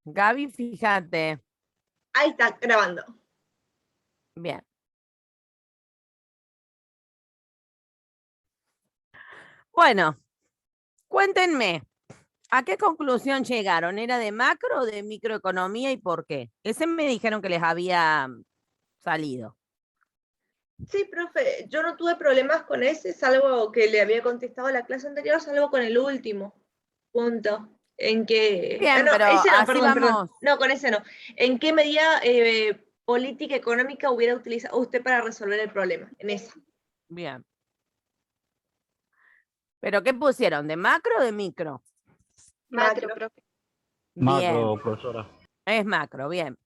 Gaby, fíjate. Ahí está, grabando. Bien. Bueno, cuéntenme, ¿a qué conclusión llegaron? ¿Era de macro o de microeconomía y por qué? Ese me dijeron que les había salido. Sí, profe, yo no tuve problemas con ese, salvo que le había contestado la clase anterior, salvo con el último punto. En que. Bien, No, pero ese no, así perdón. vamos. No, con ese no. ¿En qué medida política económica hubiera utilizado usted para resolver el problema? En esa. Bien. ¿Pero qué pusieron? ¿De macro o de micro? Macro, profe. Bien, Macro, profesora. es macro, bien.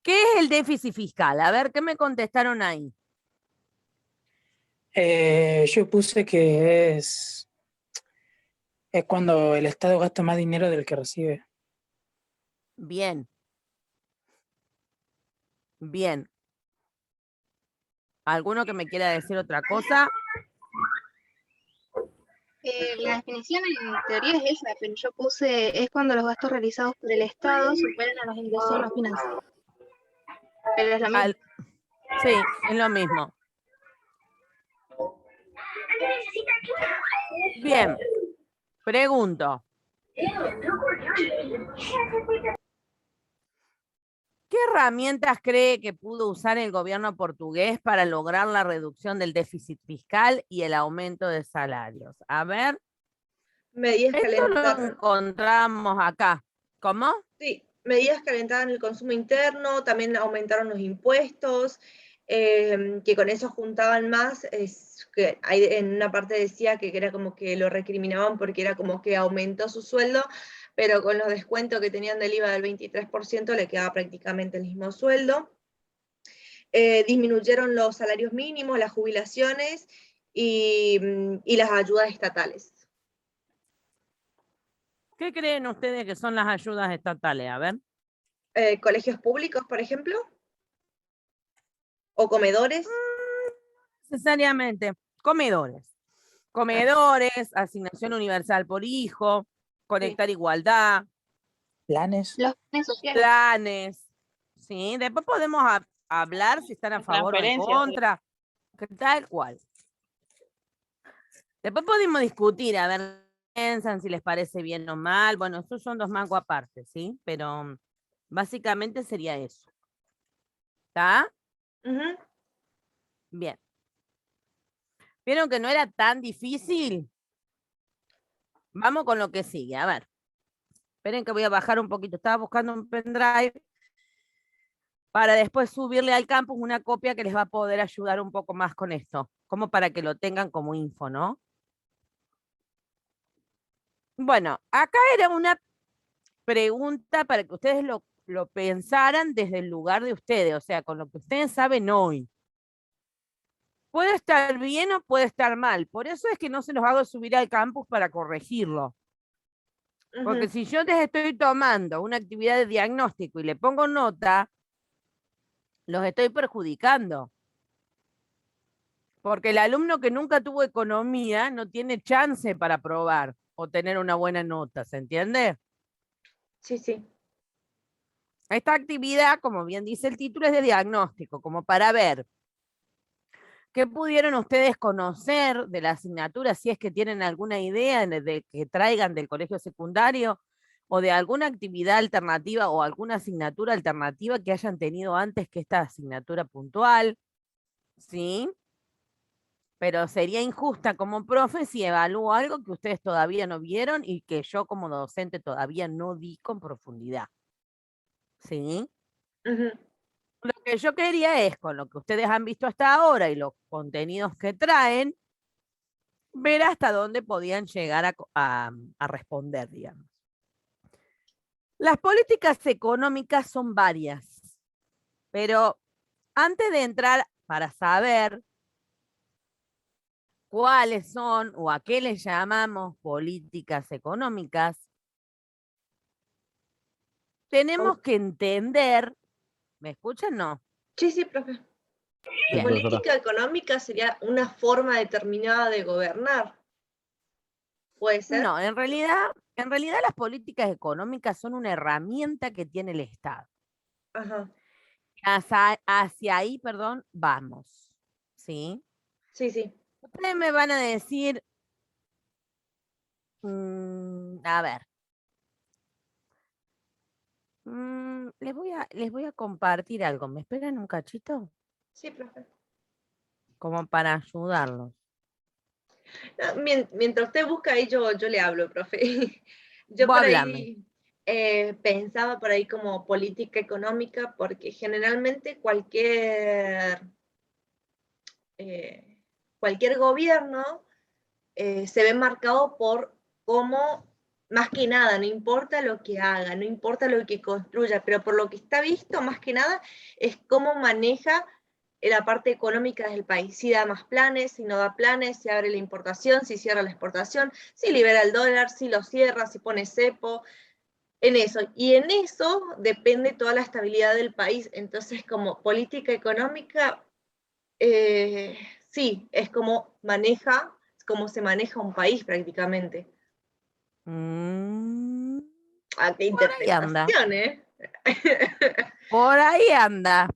¿Qué es el déficit fiscal? A ver, ¿qué me contestaron ahí? Yo puse que es cuando el Estado gasta más dinero del que recibe. Bien. Bien. ¿Alguno que me quiera decir otra cosa? La definición en teoría es esa, pero yo puse es cuando los gastos realizados por el Estado superan a los ingresos no financieros. Pero es lo mismo. Sí, es lo mismo. Bien. Pregunto. ¿Qué herramientas cree que pudo usar el gobierno portugués para lograr la reducción del déficit fiscal y el aumento de salarios? A ver, Medidas que esto lo alentaron. encontramos acá. ¿Cómo? Sí, medidas que alentaban el consumo interno, también aumentaron los impuestos, que con eso juntaban más, que en una parte decía que era como que lo recriminaban porque era como que aumentó su sueldo, pero con los descuentos que tenían del IVA del 23% le quedaba prácticamente el mismo sueldo. Disminuyeron los salarios mínimos, las jubilaciones y las ayudas estatales. ¿Qué creen ustedes que son las ayudas estatales? A ver. Colegios públicos, por ejemplo, o comedores. Necesariamente. Comedores. Comedores, asignación universal por hijo, conectar igualdad, Planes. Los planes sociales. planes. ¿Sí? Después podemos hablar si están a favor o en contra. Tal cual. Después podemos discutir, a ver, piensan si les parece bien o mal. Bueno, estos son dos mangos aparte, ¿sí? Pero básicamente sería eso. ¿Está? Bien. ¿Vieron que no era tan difícil? Vamos con lo que sigue, a ver. Esperen que voy a bajar un poquito. Estaba buscando un pendrive para después subirle al campus una copia que les va a poder ayudar un poco más con esto, como para que lo tengan como info, ¿no? Bueno, acá era una pregunta para que ustedes lo pensaran desde el lugar de ustedes, o sea, con lo que ustedes saben hoy. Puede estar bien o puede estar mal, por eso es que no se los hago subir al campus para corregirlo. Porque si yo les estoy tomando una actividad de diagnóstico y le pongo nota, los estoy perjudicando. Porque el alumno que nunca tuvo economía no tiene chance para aprobar o tener una buena nota, ¿se entiende? Sí, sí. Esta actividad, como bien dice el título, es de diagnóstico, como para ver qué pudieron ustedes conocer de la asignatura, si es que tienen alguna idea de que traigan del colegio secundario o de alguna actividad alternativa o alguna asignatura alternativa que hayan tenido antes que esta asignatura puntual, ¿sí? Pero sería injusta como profe si evalúo algo que ustedes todavía no vieron y que yo como docente todavía no di con profundidad. ¿Sí? Lo que yo quería es, con lo que ustedes han visto hasta ahora y los contenidos que traen, ver hasta dónde podían llegar a responder, digamos. Las políticas económicas son varias, pero antes de entrar para saber cuáles son o a qué les llamamos políticas económicas, tenemos que entender, ¿me escuchan? No. Sí, sí, profe. Bien. Política económica sería una forma determinada de gobernar. ¿Puede ser? No, en realidad En realidad las políticas económicas son una herramienta que tiene el Estado. Ajá, Hacia ahí, perdón, vamos. ¿Sí? sí, sí. Ustedes me van a decir, a ver, les voy a compartir algo. ¿Me esperan un cachito? Sí, profe. Como para ayudarlos. No, mientras usted busca ahí, yo le hablo, profe. Yo Vos por hablame. ahí pensaba por ahí como política económica, porque generalmente cualquier gobierno se ve marcado por cómo, más que nada, no importa lo que haga, no importa lo que construya, pero por lo que está visto, más que nada, es cómo maneja la parte económica del país. Si da más planes, si no da planes, si abre la importación, si cierra la exportación, si libera el dólar, si lo cierra, si pone cepo, en eso. Y en eso depende toda la estabilidad del país. Entonces, como política económica, sí, es como se maneja un país prácticamente. Mm, ¿A qué por ahí anda. interpretación, eh? Por ahí anda.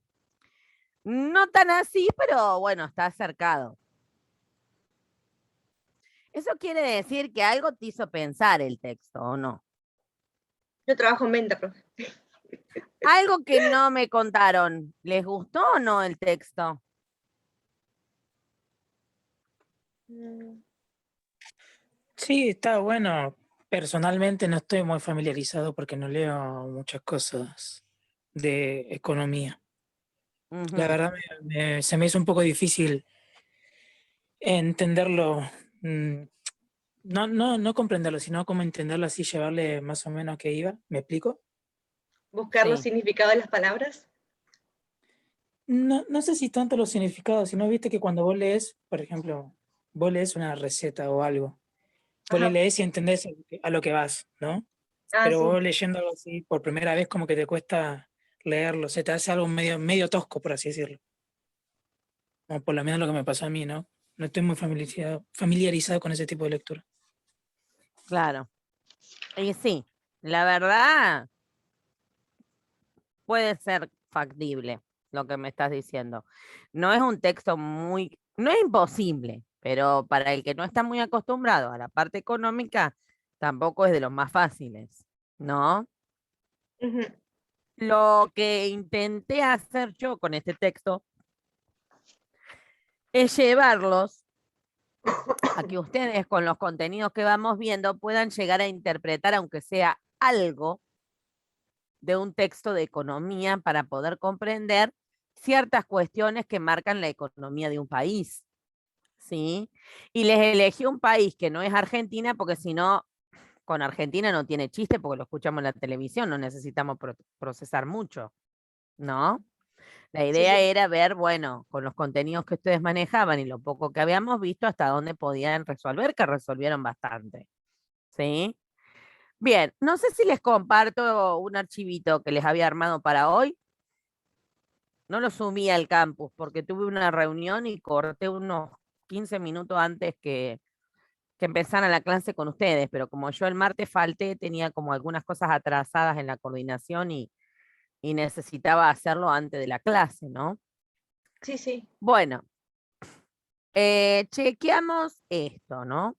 No tan así, pero bueno, está acercado. Eso quiere decir que algo te hizo pensar el texto, ¿o no? Yo trabajo en venta, profe. Algo que no me contaron. ¿Les gustó o no el texto? Sí, está bueno. Personalmente no estoy muy familiarizado porque no leo muchas cosas de economía. La Ujú. verdad se me hizo un poco difícil entenderlo, no comprenderlo, sino como entenderlo así, llevarle más o menos a qué iba. ¿Me explico? Buscar los Sí. significados de las palabras. No sé si tanto los significados, sino viste que cuando vos lees, por ejemplo, vos lees una receta o algo, vos le Ajá. lees y entendés a lo que vas, ¿no? Ah, Pero sí. vos leyendo algo así por primera vez como que te cuesta leerlo, se te hace algo medio tosco, por así decirlo. O por lo menos lo que me pasó a mí, ¿no? No estoy muy familiarizado con ese tipo de lectura. Claro. Y sí, la verdad puede ser factible lo que me estás diciendo. No es un texto no es imposible, pero para el que no está muy acostumbrado a la parte económica, tampoco es de los más fáciles, ¿no? Ujú. Lo que intenté hacer yo con este texto es llevarlos a que ustedes con los contenidos que vamos viendo puedan llegar a interpretar, aunque sea algo, de un texto de economía para poder comprender ciertas cuestiones que marcan la economía de un país, ¿sí? Y les elegí un país que no es Argentina, porque si no, con Argentina no tiene chiste, porque lo escuchamos en la televisión, no necesitamos procesar mucho, ¿no? La Sí, idea sí. era ver, bueno, con los contenidos que ustedes manejaban y lo poco que habíamos visto, hasta dónde podían resolver, que resolvieron bastante, ¿sí? Bien, no sé si les comparto un archivito que les había armado para hoy. No lo subí al campus porque tuve una reunión y corté unos 15 minutos antes que empezara la clase con ustedes, pero como yo el martes falté, tenía como algunas cosas atrasadas en la coordinación y necesitaba hacerlo antes de la clase, ¿no? Sí, sí. Bueno, chequeamos esto, ¿no?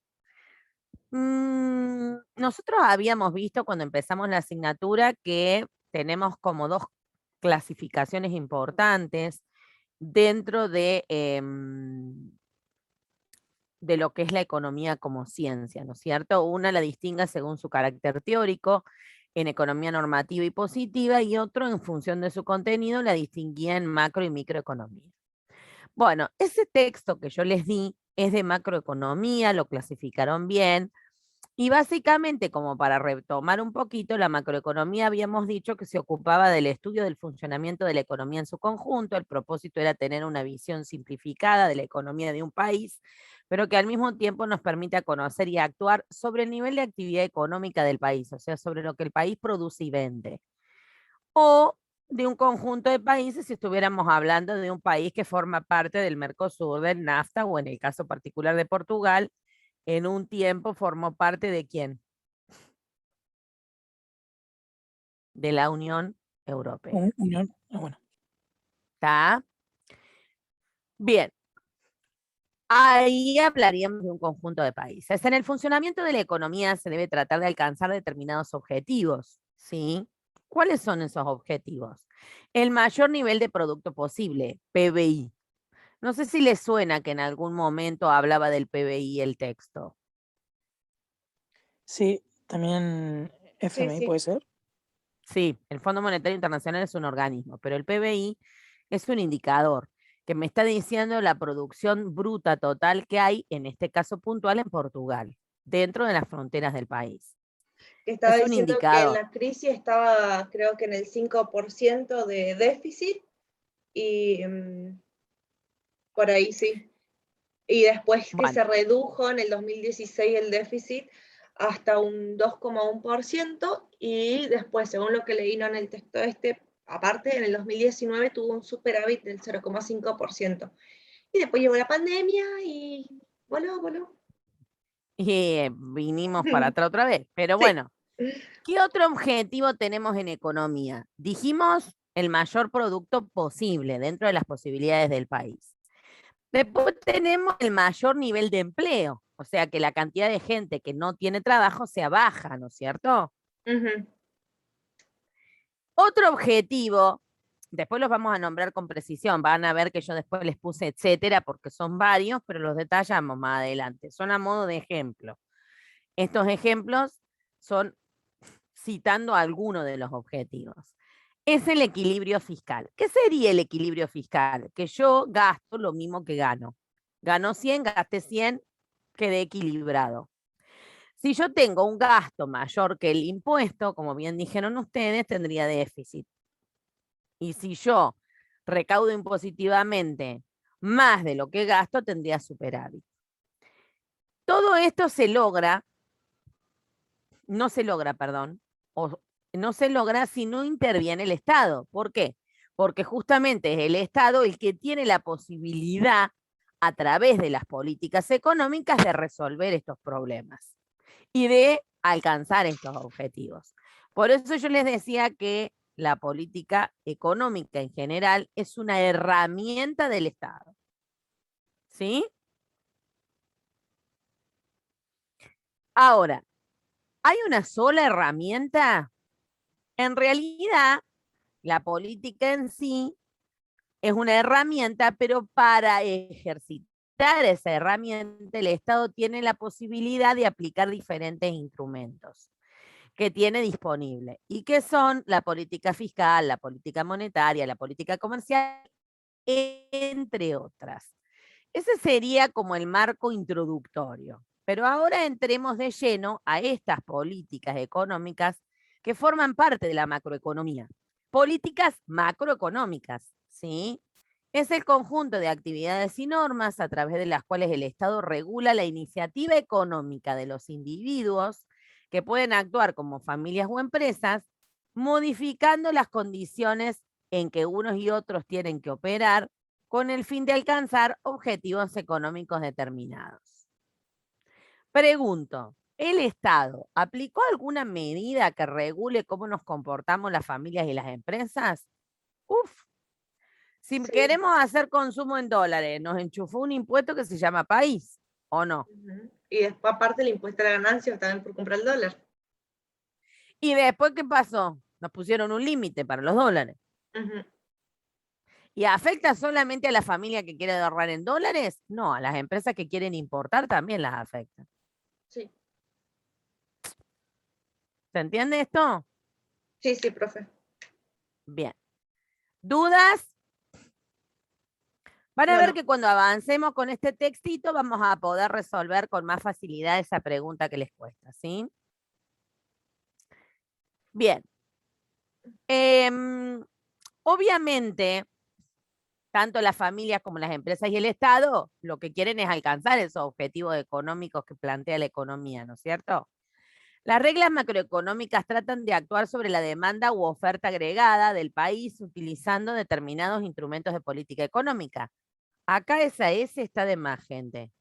Nosotros habíamos visto cuando empezamos la asignatura que tenemos como dos clasificaciones importantes dentro de lo que es la economía como ciencia, ¿no es cierto? Una la distingue según su carácter teórico en economía normativa y positiva y otro en función de su contenido la distinguía en macro y microeconomía. Bueno, ese texto que yo les di es de macroeconomía, lo clasificaron bien. Y básicamente, como para retomar un poquito, la macroeconomía habíamos dicho que se ocupaba del estudio del funcionamiento de la economía en su conjunto. El propósito era tener una visión simplificada de la economía de un país, pero que al mismo tiempo nos permita conocer y actuar sobre el nivel de actividad económica del país, o sea, sobre lo que el país produce y vende. O de un conjunto de países si estuviéramos hablando de un país que forma parte del Mercosur, del NAFTA, o en el caso particular de Portugal, en un tiempo formó parte de quién. de la Unión Europea. Bueno. ¿Está? Bien. Ahí hablaríamos de un conjunto de países. En el funcionamiento de la economía se debe tratar de alcanzar determinados objetivos, ¿sí? ¿Cuáles son esos objetivos? El mayor nivel de producto posible, PBI. No sé si les suena que en algún momento hablaba del PBI el texto. Sí, también FMI sí. puede ser. Sí, el Fondo Monetario Internacional es un organismo, pero el PBI es un indicador que me está diciendo la producción bruta total que hay, en este caso puntual, en Portugal, dentro de las fronteras del país. Que estaba Es un diciendo que en indicador. la crisis estaba, creo que en el 5% de déficit, y por ahí sí. Y después que Bueno, se redujo en el 2016 el déficit hasta un 2,1%, y después, según lo que leí, ¿no?, en el texto aparte, en el 2019 tuvo un superávit del 0,5%. Y después llegó la pandemia y voló. y vinimos para atrás otra vez. Pero Sí. bueno, ¿qué otro objetivo tenemos en economía? Dijimos el mayor producto posible dentro de las posibilidades del país. Después tenemos el mayor nivel de empleo, o sea que la cantidad de gente que no tiene trabajo sea baja, ¿no es cierto? Ujú. Otro objetivo, después los vamos a nombrar con precisión, van a ver que yo después les puse etcétera porque son varios, pero los detallamos más adelante, son a modo de ejemplo. Estos ejemplos son citando algunos de los objetivos. Es el equilibrio fiscal. ¿Qué sería el equilibrio fiscal? Que yo gasto lo mismo que gano. Gano 100, gasté 100, quedé equilibrado. Si yo tengo un gasto mayor que el impuesto, como bien dijeron ustedes, tendría déficit. Y si yo recaudo impositivamente más de lo que gasto, tendría superávit. Todo esto no se logra si no interviene el Estado. ¿Por qué? Porque justamente es el Estado el que tiene la posibilidad, a través de las políticas económicas, de resolver estos problemas y de alcanzar estos objetivos. Por eso yo les decía que la política económica en general es una herramienta del Estado. ¿Sí? Ahora, ¿hay una sola herramienta? En realidad, la política en sí es una herramienta, pero para ejercitar esa herramienta, el Estado tiene la posibilidad de aplicar diferentes instrumentos que tiene disponible, y que son la política fiscal, la política monetaria, la política comercial, entre otras. Ese sería como el marco introductorio. Pero ahora entremos de lleno a estas políticas económicas que forman parte de la macroeconomía. Políticas macroeconómicas, ¿sí? Es el conjunto de actividades y normas a través de las cuales el Estado regula la iniciativa económica de los individuos que pueden actuar como familias o empresas, modificando las condiciones en que unos y otros tienen que operar con el fin de alcanzar objetivos económicos determinados. Pregunto, ¿el Estado aplicó alguna medida que regule cómo nos comportamos las familias y las empresas? Uf, si Sí. queremos hacer consumo en dólares, nos enchufó un impuesto que se llama país, ¿o no? Ujú. Y después, aparte, el impuesto a la ganancia también por comprar el dólar. ¿Y después qué pasó? Nos pusieron un límite para los dólares. Ujú. ¿Y afecta solamente a la familia que quiere ahorrar en dólares? No, a las empresas que quieren importar también las afecta. Sí. ¿Se entiende esto? Sí, profe. Bien. ¿Dudas? Van a ver Bueno, que cuando avancemos con este textito vamos a poder resolver con más facilidad esa pregunta que les cuesta, ¿sí? Bien. Obviamente, tanto las familias como las empresas y el Estado lo que quieren es alcanzar esos objetivos económicos que plantea la economía, ¿no es cierto? Las reglas macroeconómicas tratan de actuar sobre la demanda u oferta agregada del país utilizando determinados instrumentos de política económica. Acá esa S está de más, gente.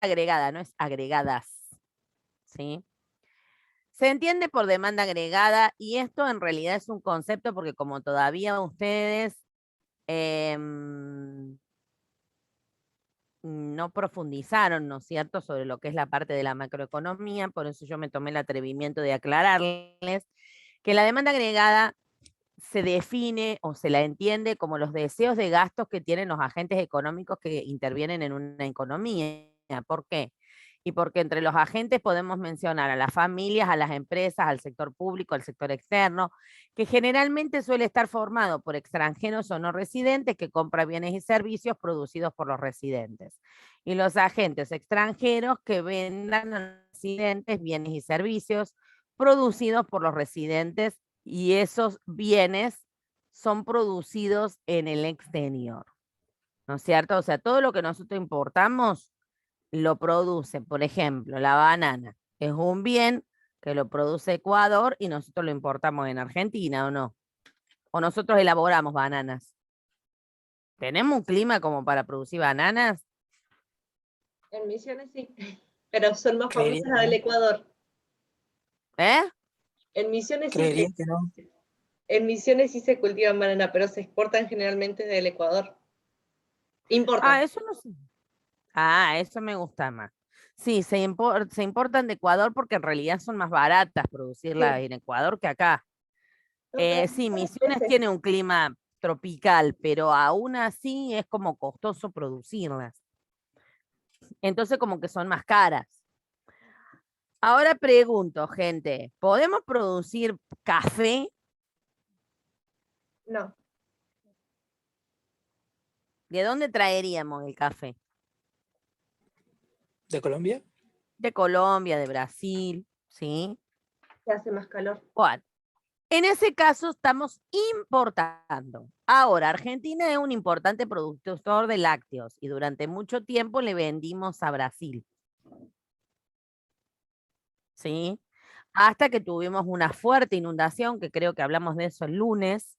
Agregada, no es agregadas. ¿Sí? Se entiende por demanda agregada y esto en realidad es un concepto porque como todavía ustedes no profundizaron, ¿no es cierto?, sobre lo que es la parte de la macroeconomía, por eso yo me tomé el atrevimiento de aclararles que la demanda agregada se define o se la entiende como los deseos de gastos que tienen los agentes económicos que intervienen en una economía. ¿Por qué? Y porque entre los agentes podemos mencionar a las familias, a las empresas, al sector público, al sector externo, que generalmente suele estar formado por extranjeros o no residentes que compran bienes y servicios producidos por los residentes. Y los agentes extranjeros que vendan a los residentes bienes y servicios producidos por los residentes y esos bienes son producidos en el exterior, ¿no es cierto? O sea, todo lo que nosotros importamos lo produce, por ejemplo, la banana. Es un bien que lo produce Ecuador y nosotros lo importamos en Argentina, ¿o no? O nosotros elaboramos bananas. ¿Tenemos un clima como para producir bananas? En Misiones sí, pero son más Creería famosas las del que no. Ecuador. ¿Eh? En Misiones sí, Creería que no. en Misiones sí se cultivan banana, pero se exportan generalmente del Ecuador. Importan. Eso no sé. Eso me gusta más. Sí, se importan de Ecuador porque en realidad son más baratas producirlas Sí. en Ecuador que acá. Sí, Misiones Veces. tiene un clima tropical, pero aún así es como costoso producirlas. Entonces como que son más caras. Ahora pregunto, gente, ¿podemos producir café? No, ¿De dónde traeríamos el café? ¿De Colombia? De Colombia, de Brasil, ¿sí? se hace más calor. Bueno, en ese caso estamos importando. Ahora, Argentina es un importante productor de lácteos y durante mucho tiempo le vendimos a Brasil. ¿Sí? Hasta que tuvimos una fuerte inundación, que creo que hablamos de eso el lunes,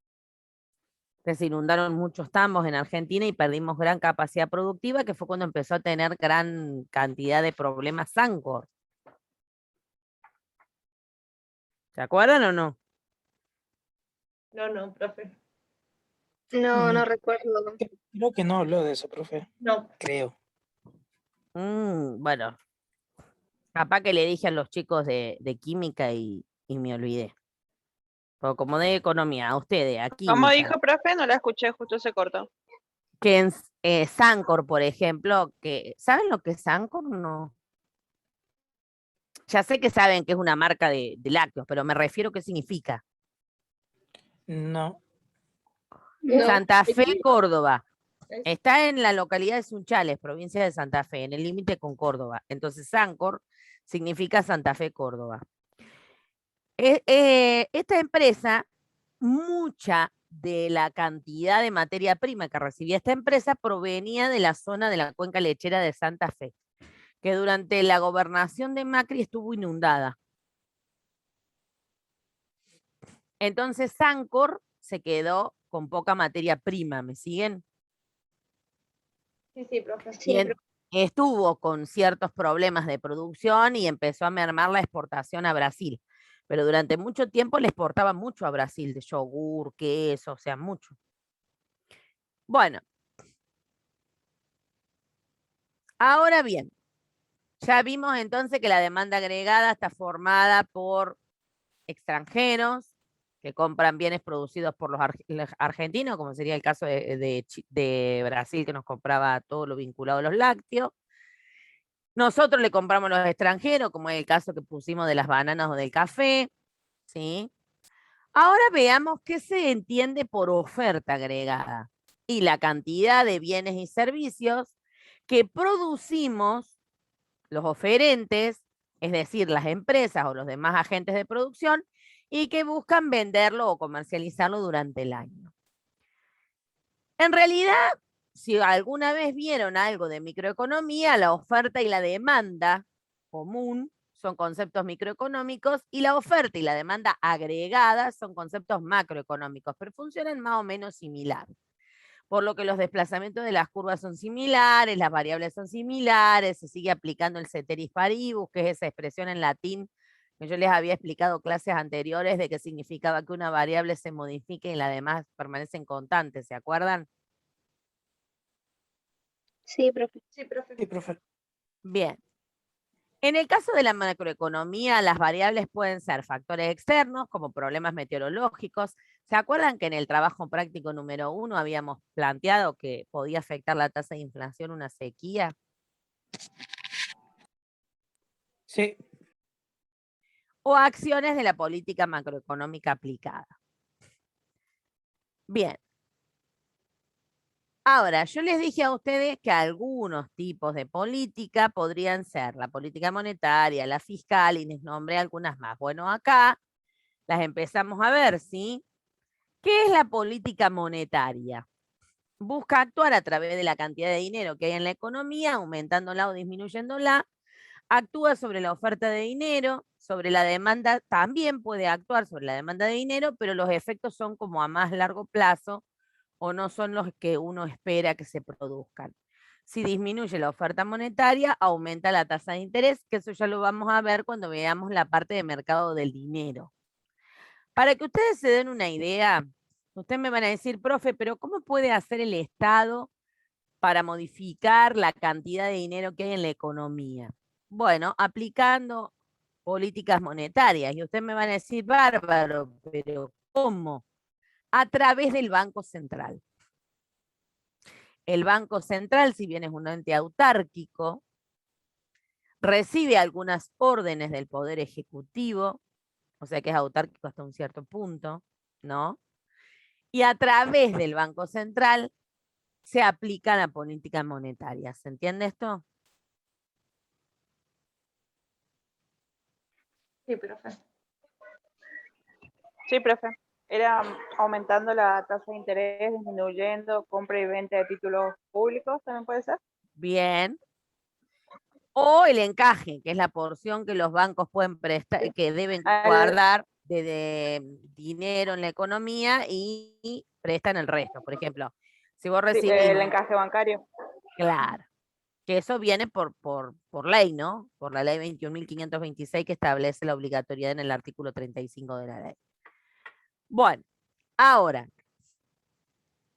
que se inundaron muchos tambos en Argentina y perdimos gran capacidad productiva, que fue cuando empezó a tener gran cantidad de problemas Sancor. ¿Se acuerdan o no? No, profe. No, no recuerdo. Creo que no habló de eso, profe. No. Creo. Bueno, capaz que le dije a los chicos de química y me olvidé. Pero como de economía, a ustedes, a ¿Cómo química. dijo, profe? No la escuché, justo se cortó. Que en Sancor, por ejemplo, que ¿saben lo que es Sancor? No. Ya sé que saben que es una marca de lácteos, pero me refiero a qué significa. No. No. Santa Fe, Córdoba. Es- Está en la localidad de Sunchales, provincia de Santa Fe, en el límite con Córdoba. Entonces, Sancor significa Santa Fe, Córdoba. Esta empresa, mucha de la cantidad de materia prima que recibía esta empresa provenía de la zona de la cuenca lechera de Santa Fe, que durante la gobernación de Macri estuvo inundada. Entonces, Sancor se quedó con poca materia prima, ¿me siguen? Sí, profe. Sí, Y estuvo con ciertos problemas de producción y empezó a mermar la exportación a Brasil. Pero durante mucho tiempo le exportaba mucho a Brasil, de yogur, queso, o sea, mucho. Bueno, ahora bien, ya vimos entonces que la demanda agregada está formada por extranjeros que compran bienes producidos por los argentinos, como sería el caso de Brasil, que nos compraba todo lo vinculado a los lácteos. Nosotros le compramos a los extranjeros, como es el caso que pusimos de las bananas o del café, ¿sí? Ahora veamos qué se entiende por oferta agregada y la cantidad de bienes y servicios que producimos los oferentes, es decir, las empresas o los demás agentes de producción, y que buscan venderlo o comercializarlo durante el año. En realidad, si alguna vez vieron algo de microeconomía, la oferta y la demanda común son conceptos microeconómicos y la oferta y la demanda agregada son conceptos macroeconómicos, pero funcionan más o menos similar. Por lo que los desplazamientos de las curvas son similares, las variables son similares, se sigue aplicando el ceteris paribus, que es esa expresión en latín que yo les había explicado clases anteriores de que significaba que una variable se modifique y las demás permanecen constantes, ¿se acuerdan? Sí, profe. Sí, profe. Sí, profe. Bien. En el caso de la macroeconomía, las variables pueden ser factores externos, como problemas meteorológicos. ¿Se acuerdan que en el trabajo práctico número 1 habíamos planteado que podía afectar la tasa de inflación una sequía? Sí, O acciones de la política macroeconómica aplicada. Bien. Ahora, yo les dije a ustedes que algunos tipos de política podrían ser la política monetaria, la fiscal, y les nombré algunas más. Bueno, acá las empezamos a ver, ¿sí? ¿Qué es la política monetaria? Busca actuar a través de la cantidad de dinero que hay en la economía, aumentándola o disminuyéndola. Actúa sobre la oferta de dinero, sobre la demanda, también puede actuar sobre la demanda de dinero, pero los efectos son como a más largo plazo o no son los que uno espera que se produzcan. Si disminuye la oferta monetaria, aumenta la tasa de interés, que eso ya lo vamos a ver cuando veamos la parte de mercado del dinero. Para que ustedes se den una idea, ustedes me van a decir, profe, pero ¿cómo puede hacer el Estado para modificar la cantidad de dinero que hay en la economía? Bueno, aplicando políticas monetarias. Y ustedes me van a decir, bárbaro, pero ¿cómo? A través del Banco Central. El Banco Central, si bien es un ente autárquico, recibe algunas órdenes del Poder Ejecutivo, o sea que es autárquico hasta un cierto punto, ¿no? Y a través del Banco Central se aplica la política monetaria. ¿Se entiende esto? Sí, profe. Sí, profe. Era aumentando la tasa de interés, disminuyendo compra y venta de títulos públicos, ¿también puede ser? Bien. O el encaje, que es la porción que los bancos pueden prestar, que deben guardar de dinero en la economía y prestan el resto. Por ejemplo, si vos Sí, recibís, el encaje bancario. claro, que eso viene por ley, ¿no? Por la ley 21.526 que establece la obligatoriedad en el artículo 35 de la ley. Bueno, ahora,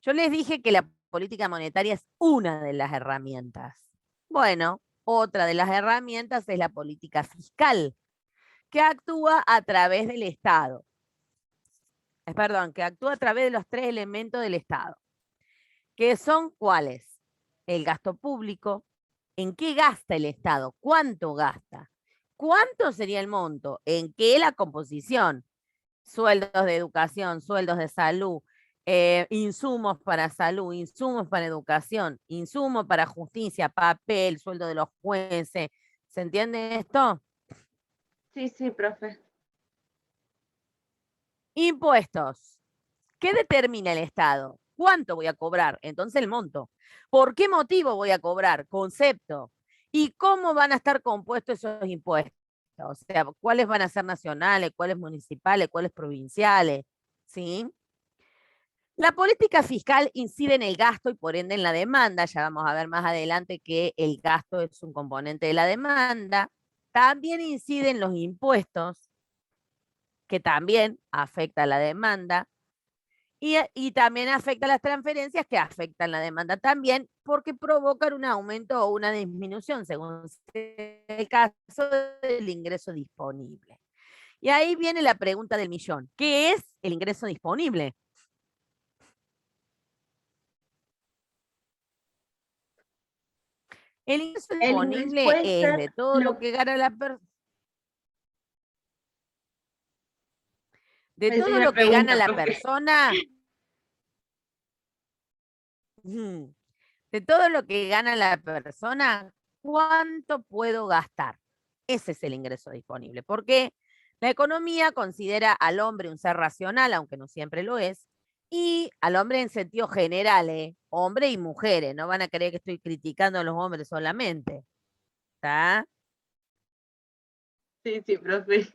yo les dije que la política monetaria es una de las herramientas. Bueno, otra de las herramientas es la política fiscal, que actúa a través del Estado. Perdón, que actúa a través de los 3 elementos del Estado, que son ¿cuáles? El gasto público, ¿en qué gasta el Estado? ¿Cuánto gasta? ¿Cuánto sería el monto? ¿En qué la composición? Sueldos de educación, sueldos de salud, insumos para salud, insumos para educación, insumos para justicia, papel, sueldo de los jueces. ¿Se entiende esto? Sí, sí, profe. Impuestos. ¿Qué determina el Estado? ¿Cuánto voy a cobrar? Entonces el monto. ¿Por qué motivo voy a cobrar? Concepto. ¿Y cómo van a estar compuestos esos impuestos? O sea, ¿cuáles van a ser nacionales, cuáles municipales, cuáles provinciales? ¿Sí? La política fiscal incide en el gasto y por ende en la demanda. Ya vamos a ver más adelante que el gasto es un componente de la demanda. También inciden los impuestos, que también afecta la demanda. Y también afecta las transferencias que afectan la demanda también porque provocan un aumento o una disminución según sea el caso del ingreso disponible. Y ahí viene la pregunta del millón. ¿Qué es el ingreso disponible? El ingreso El ingreso disponible puede es ser de todo lo que gana la persona. De Pensé todo una lo que gana pregunta, la profe. persona. De todo lo que gana la persona, ¿cuánto puedo gastar? Ese es el ingreso disponible. Porque la economía considera al hombre un ser racional, aunque no siempre lo es, y al hombre en sentido general, hombres y mujeres. No van a creer que estoy criticando a los hombres solamente. ¿Está? Sí, sí, profe.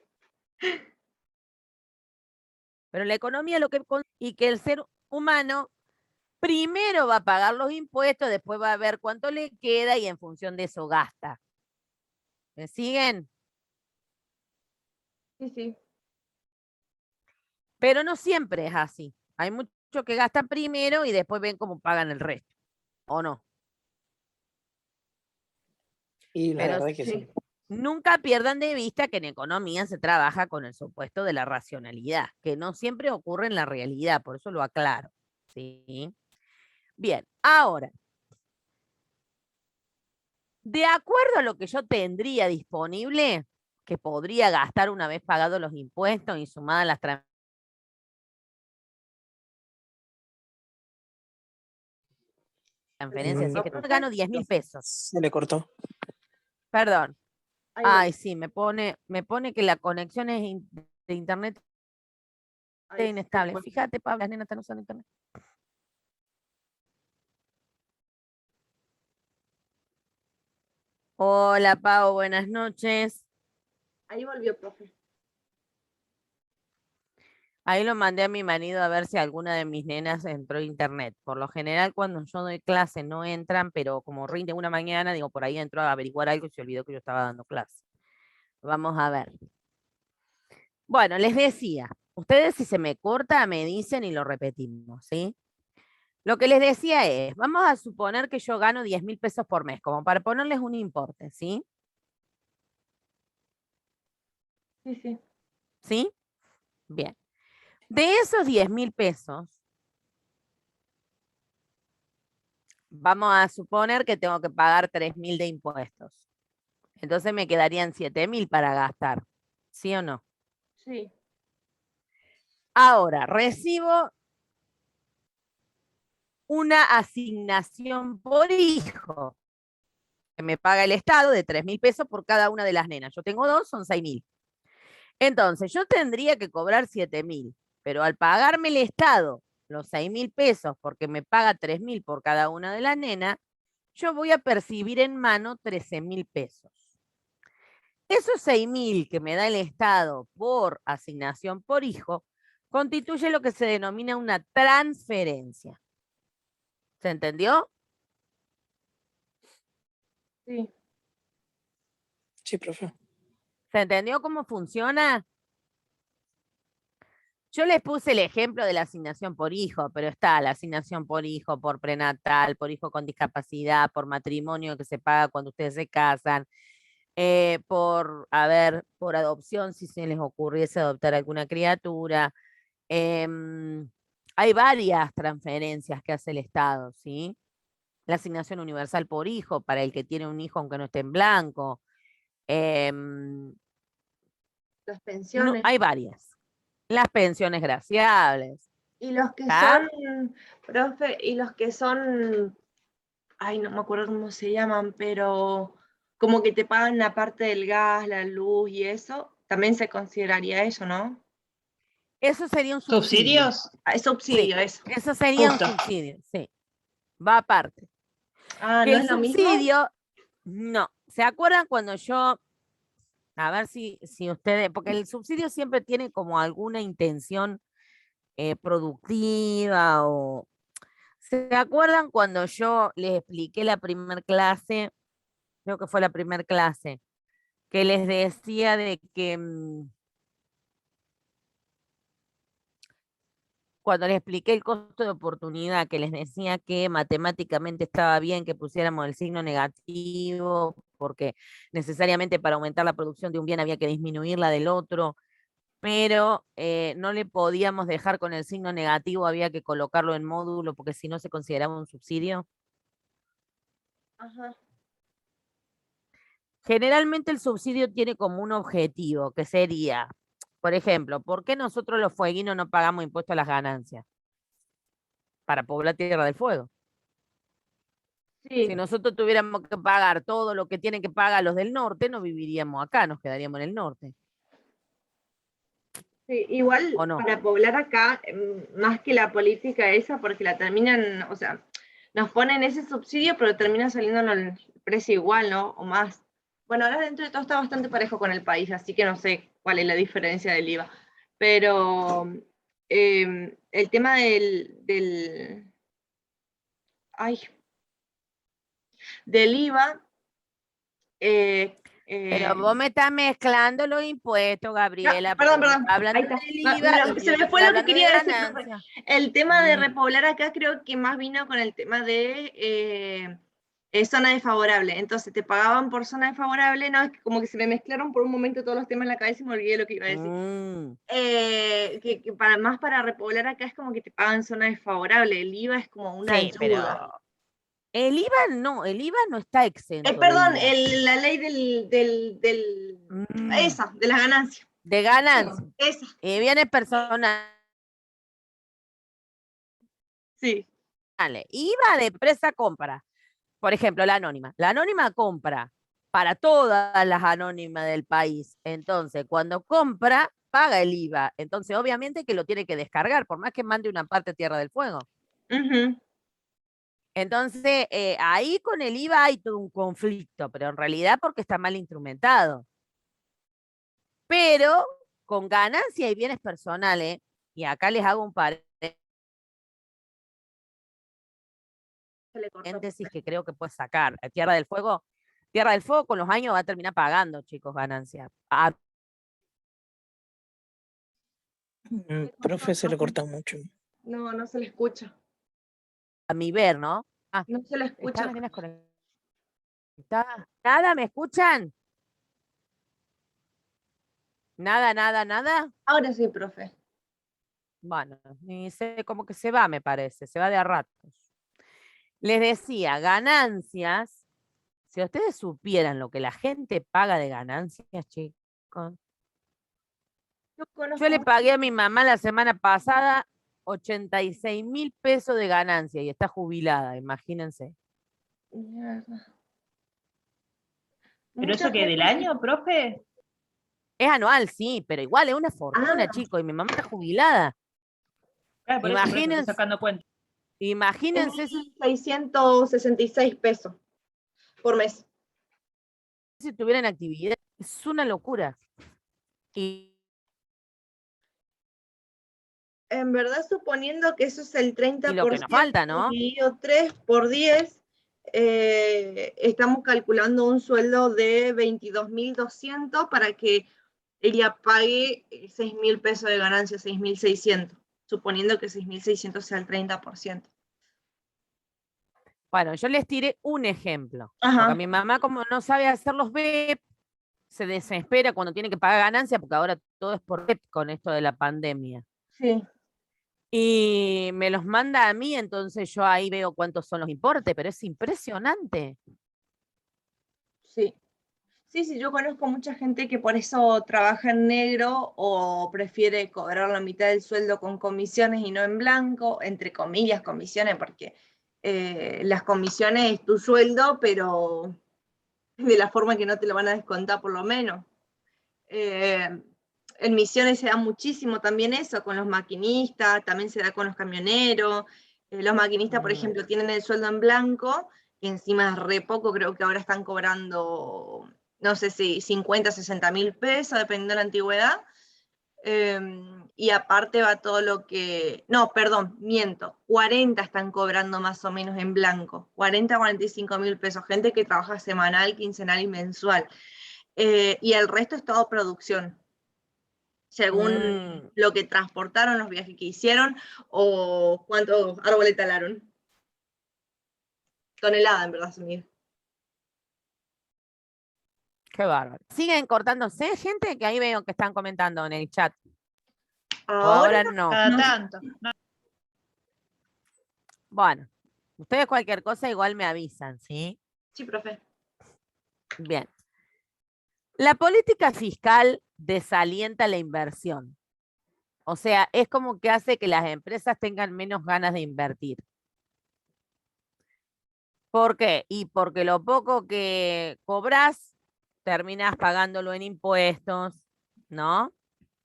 Pero la economía lo que y que el ser humano primero va a pagar los impuestos, después va a ver cuánto le queda y en función de eso gasta. ¿Me siguen? Sí, sí. Pero no siempre es así. Hay muchos que gastan primero y después ven cómo pagan el resto, ¿o no? Y la Pero verdad que sí. nunca pierdan de vista que en economía se trabaja con el supuesto de la racionalidad, que no siempre ocurre en la realidad, por eso lo aclaro. ¿Sí? Bien, ahora, de acuerdo a lo que yo tendría disponible, que podría gastar una vez pagados los impuestos y sumadas las transferencias, si es que profe. gano 10.000 pesos. Se le cortó. Perdón. Ahí Ay, voy. sí, me pone que la conexión es de internet Ahí es se inestable. fue. Fíjate, Pablo, las nenas están usando internet. Hola, Pau, buenas noches. Ahí volvió, profe. Ahí lo mandé a mi marido a ver si alguna de mis nenas entró a internet. Por lo general, cuando yo doy clase no entran, pero como rinde una mañana, digo, por ahí entró a averiguar algo y se olvidó que yo estaba dando clase. Vamos a ver. Bueno, les decía, ustedes si se me corta, me dicen y lo repetimos, ¿sí? Lo que les decía es, vamos a suponer que yo gano 10.000 pesos por mes, como para ponerles un importe, ¿sí? Sí, sí. ¿Sí? Bien. De esos 10.000 pesos, vamos a suponer que tengo que pagar 3.000 de impuestos. Entonces me quedarían 7.000 para gastar, ¿sí o no? Sí. Ahora, recibo una asignación por hijo que me paga el Estado de 3.000 pesos por cada una de las nenas. Yo tengo 2, son 6.000. Entonces, yo tendría que cobrar 7.000, pero al pagarme el Estado los 6.000 pesos porque me paga 3.000 por cada una de las nenas, yo voy a percibir en mano 13.000 pesos. Esos 6.000 que me da el Estado por asignación por hijo constituye lo que se denomina una transferencia. ¿Se entendió? Sí. Sí, profe. ¿Se entendió cómo funciona? Yo les puse el ejemplo de la asignación por hijo, pero está la asignación por hijo, por prenatal, por hijo con discapacidad, por matrimonio que se paga cuando ustedes se casan, por adopción, si se les ocurriese adoptar alguna criatura. Hay varias transferencias que hace el Estado, ¿sí? La asignación universal por hijo, para el que tiene un hijo aunque no esté en blanco. Las pensiones. Hay varias. Las pensiones graciables. Y los que ¿Está? son, profe, y los que son, ay, no me acuerdo cómo se llaman, pero como que te pagan la parte del gas, la luz y eso, también se consideraría eso, ¿no? Eso sería un subsidio. ¿Subsidios? Ah, es Sí, subsidio, eso. eso sería un Justo. subsidio, sí. Va aparte. Ah, Que ¿no el es lo mismo? subsidio, no. ¿Se acuerdan cuando yo, a ver si ustedes, porque el subsidio siempre tiene como alguna intención productiva o... ¿Se acuerdan cuando yo les expliqué la primer clase? Creo que fue la primer clase, que les decía de que cuando les expliqué el costo de oportunidad, que les decía que matemáticamente estaba bien que pusiéramos el signo negativo, porque necesariamente para aumentar la producción de un bien había que disminuir la del otro, pero no le podíamos dejar con el signo negativo, había que colocarlo en módulo, porque si no se consideraba un subsidio. Ajá. Generalmente el subsidio tiene como un objetivo, que sería, por ejemplo, ¿por qué nosotros los fueguinos no pagamos impuestos a las ganancias? Para poblar Tierra del Fuego. Sí, Si nosotros tuviéramos que pagar todo lo que tienen que pagar los del norte, no viviríamos acá, nos quedaríamos en el norte. sí, igual ¿O no? para poblar acá, más que la política esa, porque la terminan, o sea, nos ponen ese subsidio, pero termina saliendo el precio igual, ¿no? O más. Bueno, ahora dentro de todo está bastante parejo con el país, así que no sé cuál es la diferencia del IVA. Pero el tema ay, del IVA, Pero vos me estás mezclando los impuestos, Gabriela. Perdón, porque perdón. está hablando Ahí está. del No, IVA no, y se yo me estoy fue lo que hablando de quería decir, profe. ganancia. El tema de repoblar acá creo que más vino con el tema de zona desfavorable. Entonces te pagaban por zona desfavorable, no, es que como que se me mezclaron por un momento todos los temas en la cabeza y me olvidé lo que iba a decir. Que para repoblar acá es como que te pagan zona desfavorable, el IVA es como una Sí, ayuda. pero el IVA no está exento. de Perdón, IVA. la ley esa, de las ganancias. De ganancia. Esa, Bienes personales. sí. IVA de empresa compra. Por ejemplo, la anónima. La anónima compra para todas las anónimas del país. Entonces, cuando compra, paga el IVA. Entonces, obviamente que lo tiene que descargar, por más que mande una parte a Tierra del Fuego. Ujú. Entonces, ahí con el IVA hay todo un conflicto, pero en realidad porque está mal instrumentado. Pero con ganancia y bienes personales, y acá les hago un Se le cortó. paréntesis que creo que puede sacar. Tierra del Fuego con los años va a terminar pagando, chicos, ganancias. Profe, se le corta mucho. No, no se le escucha. A mi ver, ¿no? No se le ¿Están escucha. las nenas conectadas? ¿Nada? ¿Me escuchan? ¿Nada, nada, nada? Ahora sí, profe. Bueno, como que se va, me parece, se va de a ratos. Les decía, ganancias, si ustedes supieran lo que la gente paga de ganancias, chicos. Yo le pagué a mi mamá la semana pasada 86.000 pesos de ganancia y está jubilada, imagínense. Mierda. ¿Pero eso que del año, profe? Es anual, sí, pero igual es una fortuna, chicos, y mi mamá está jubilada. Claro, por eso estoy Imagínense, sacando cuenta. imagínense 666 pesos por mes. si tuvieran actividad, es una locura. Y En verdad, suponiendo que eso es el 30%, lo que nos falta, ¿no? dividido 3 por 10, estamos calculando un sueldo de 22.200 para que ella pague 6.000 pesos de ganancia, 6.600, suponiendo que 6.600 sea el 30%. Bueno, yo les tiré un ejemplo. Ajá. Porque a mi mamá, como no sabe hacer los BEP, se desespera cuando tiene que pagar ganancia, porque ahora todo es por BEP con esto de la pandemia. Sí. Y me los manda a mí, entonces yo ahí veo cuántos son los importes, pero es impresionante. Sí. Sí, yo conozco mucha gente que por eso trabaja en negro o prefiere cobrar la mitad del sueldo con comisiones y no en blanco, entre comillas comisiones, porque las comisiones es tu sueldo, pero de la forma que no te lo van a descontar por lo menos. En Misiones se da muchísimo también eso, con los maquinistas, también se da con los camioneros. Los maquinistas, por ejemplo, tienen el sueldo en blanco, y encima es re poco, creo que ahora están cobrando, no sé si 50, 60.000 pesos, dependiendo de la antigüedad. Y aparte va todo lo que, no, perdón, miento, 40 están cobrando más o menos en blanco, 40, 45.000 pesos, gente que trabaja semanal, quincenal y mensual. Y el resto es todo producción, según lo que transportaron, los viajes que hicieron o cuántos árboles talaron. Tonelada, en verdad, Sumir. Qué bárbaro. Siguen cortándose, gente, que ahí veo que están comentando en el chat. Ahora no. Cada tanto. No. Bueno, ustedes cualquier cosa igual me avisan, ¿sí? Sí, profe. Bien. La política fiscal desalienta la inversión. O sea, es como que hace que las empresas tengan menos ganas de invertir. ¿Por qué? Y porque lo poco que cobras, terminas pagándolo en impuestos, ¿no?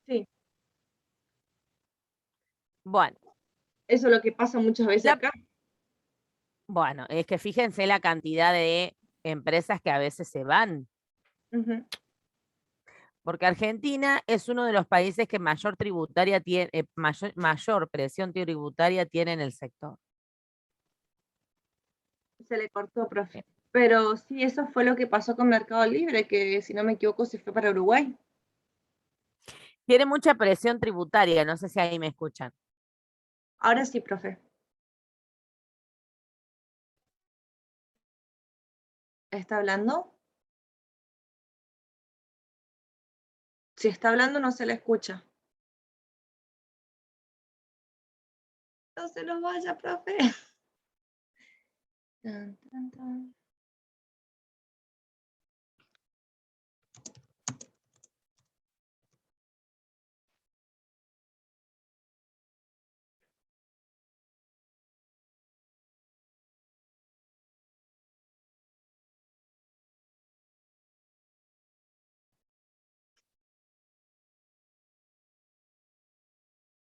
Sí. Bueno. Eso es lo que pasa muchas veces acá. Bueno, es que fíjense la cantidad de empresas que a veces se van. Porque Argentina es uno de los países que mayor tributaria tiene, mayor presión tributaria tiene en el sector. Se le cortó, profe. Pero sí, eso fue lo que pasó con Mercado Libre, que si no me equivoco se fue para Uruguay. Tiene mucha presión tributaria, no sé si ahí me escuchan. Ahora sí, profe. ¿Está hablando? Si está hablando no se le escucha. No se nos vaya, profe. Tan, tan, tan.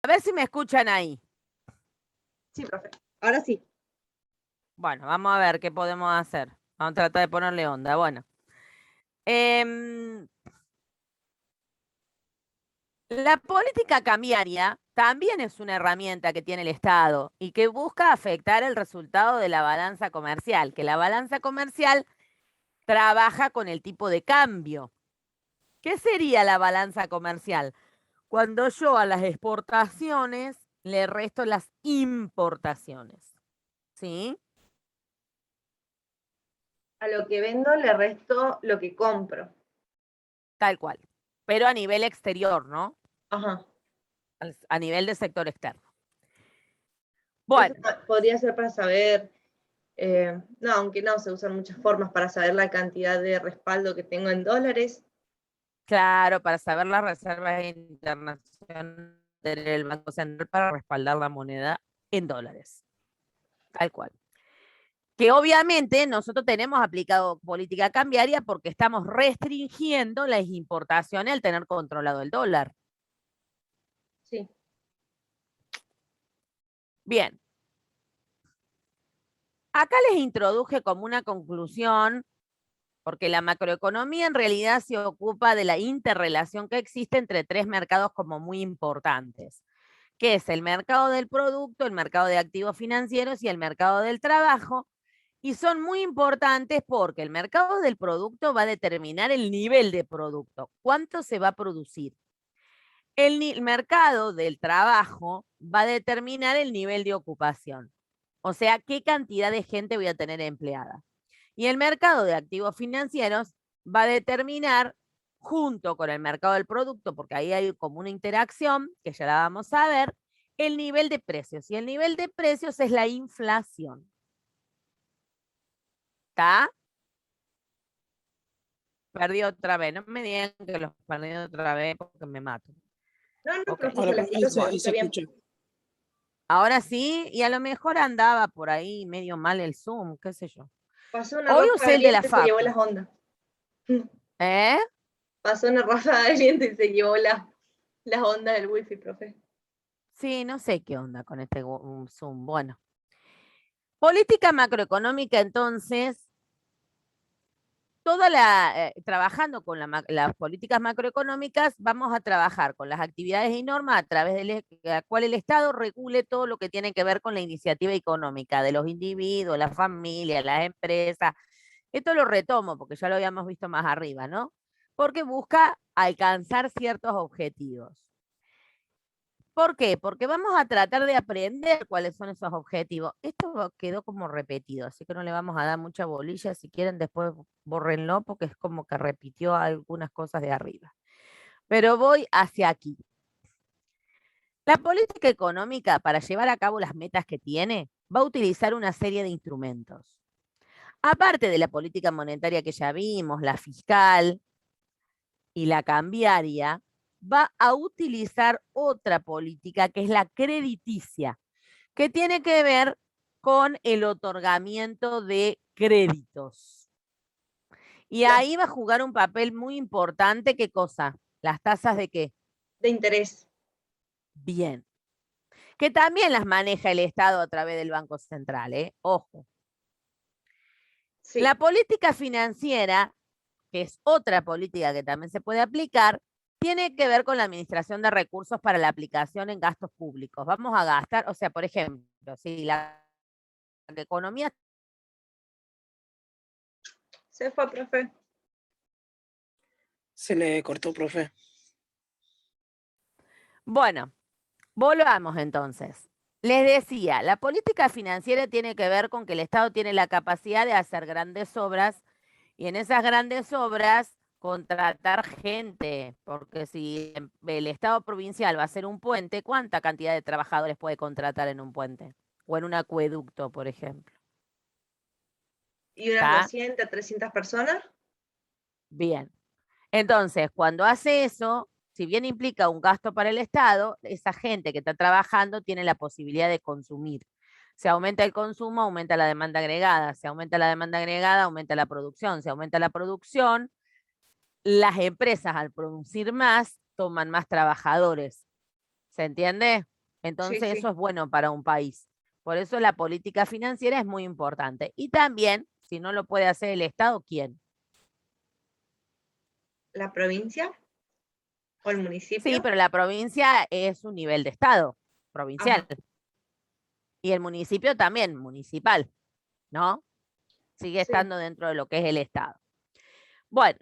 A ver si me escuchan ahí. Sí, profe. Ahora sí. Bueno, vamos a ver qué podemos hacer. Vamos a tratar de ponerle onda. Bueno. La política cambiaria también es una herramienta que tiene el Estado y que busca afectar el resultado de la balanza comercial, que la balanza comercial trabaja con el tipo de cambio. ¿Qué sería la balanza comercial? Cuando yo a las exportaciones le resto las importaciones. ¿Sí? A lo que vendo le resto lo que compro. Tal cual. Pero a nivel exterior, ¿no? Ajá. A nivel del sector externo. Eso Bueno, podría ser para saber, no, aunque no, se usan muchas formas para saber la cantidad de respaldo que tengo en dólares. claro, para saber las reservas internacionales del Banco Central para respaldar la moneda en dólares. Tal cual. Que obviamente nosotros tenemos aplicado política cambiaria porque estamos restringiendo las importaciones al tener controlado el dólar. Sí. Bien. Acá les introduje como una conclusión, porque la macroeconomía en realidad se ocupa de la interrelación que existe entre tres mercados como muy importantes, que es el mercado del producto, el mercado de activos financieros y el mercado del trabajo. Y son muy importantes porque el mercado del producto va a determinar el nivel de producto, cuánto se va a producir. El mercado del trabajo va a determinar el nivel de ocupación, o sea, qué cantidad de gente voy a tener empleada. Y el mercado de activos financieros va a determinar, junto con el mercado del producto, porque ahí hay como una interacción, que ya la vamos a ver, el nivel de precios. Y el nivel de precios es la inflación. ¿Está? Perdí otra vez. No me digan que los perdí otra vez porque me mato. No, no, Ok. profe, Ahora, se la ahí escuchó, se, ahí está se bien. escucha. Ahora sí, y a lo mejor andaba por ahí medio mal el Zoom, qué sé yo. Pasó una Hoy ráfaga usé de el de la viento y se llevó Facu. las ondas. ¿Eh? Pasó una ráfaga de viento y se llevó las ondas del wifi, profe. Sí, no sé qué onda con este Zoom. Bueno. Política macroeconómica, entonces, trabajando con las políticas macroeconómicas, vamos a trabajar con las actividades y normas a través de la cual el Estado regule todo lo que tiene que ver con la iniciativa económica de los individuos, las familias, las empresas. Esto lo retomo porque ya lo habíamos visto más arriba, ¿no? Porque busca alcanzar ciertos objetivos. ¿Por qué? Porque vamos a tratar de aprender cuáles son esos objetivos. Esto quedó como repetido, así que no le vamos a dar mucha bolilla. Si quieren, después bórrenlo porque es como que repitió algunas cosas de arriba. Pero voy hacia aquí. La política económica, para llevar a cabo las metas que tiene, va a utilizar una serie de instrumentos. Aparte de la política monetaria que ya vimos, la fiscal y la cambiaria, va a utilizar otra política que es la crediticia, que tiene que ver con el otorgamiento de créditos. Y ahí va a jugar un papel muy importante, ¿qué cosa? ¿Las tasas de qué? De interés. Bien. Que también las maneja el Estado a través del Banco Central, ¿eh? Ojo. Sí. La política financiera, que es otra política que también se puede aplicar, tiene que ver con la administración de recursos para la aplicación en gastos públicos. Vamos a gastar, o sea, por ejemplo, si la economía Se fue, profe. Se le cortó, profe. Bueno, volvamos entonces. Les decía, la política financiera tiene que ver con que el Estado tiene la capacidad de hacer grandes obras y en esas grandes obras contratar gente, porque si el Estado provincial va a hacer un puente, ¿cuánta cantidad de trabajadores puede contratar en un puente? O en un acueducto, por ejemplo. ¿Y unas ¿Está? 200, 300 personas? Bien. Entonces, cuando hace eso, si bien implica un gasto para el Estado, esa gente que está trabajando tiene la posibilidad de consumir. Si aumenta el consumo, aumenta la demanda agregada. Si aumenta la demanda agregada, aumenta la producción. Si aumenta la producción, las empresas al producir más toman más trabajadores. ¿Se entiende? Entonces Sí. eso es bueno para un país. Por eso la política financiera es muy importante. Y también, si no lo puede hacer el Estado, ¿quién? ¿La provincia? ¿O el municipio? Sí, pero la provincia es un nivel de Estado provincial. Ajá. Y el municipio también, municipal, ¿no? Sigue Sí. estando dentro de lo que es el Estado. Bueno,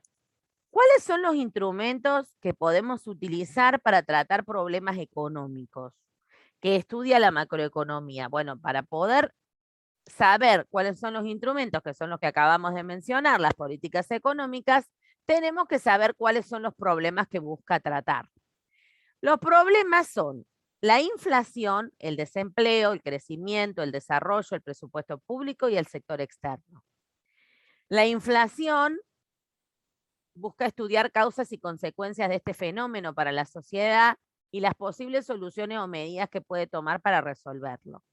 ¿cuáles son los instrumentos que podemos utilizar para tratar problemas económicos? Que estudia la macroeconomía. Bueno, para poder saber cuáles son los instrumentos, que son los que acabamos de mencionar, las políticas económicas, tenemos que saber cuáles son los problemas que busca tratar. Los problemas son la inflación, el desempleo, el crecimiento, el desarrollo, el presupuesto público y el sector externo. La inflación busca estudiar causas y consecuencias de este fenómeno para la sociedad y las posibles soluciones o medidas que puede tomar para resolverlo.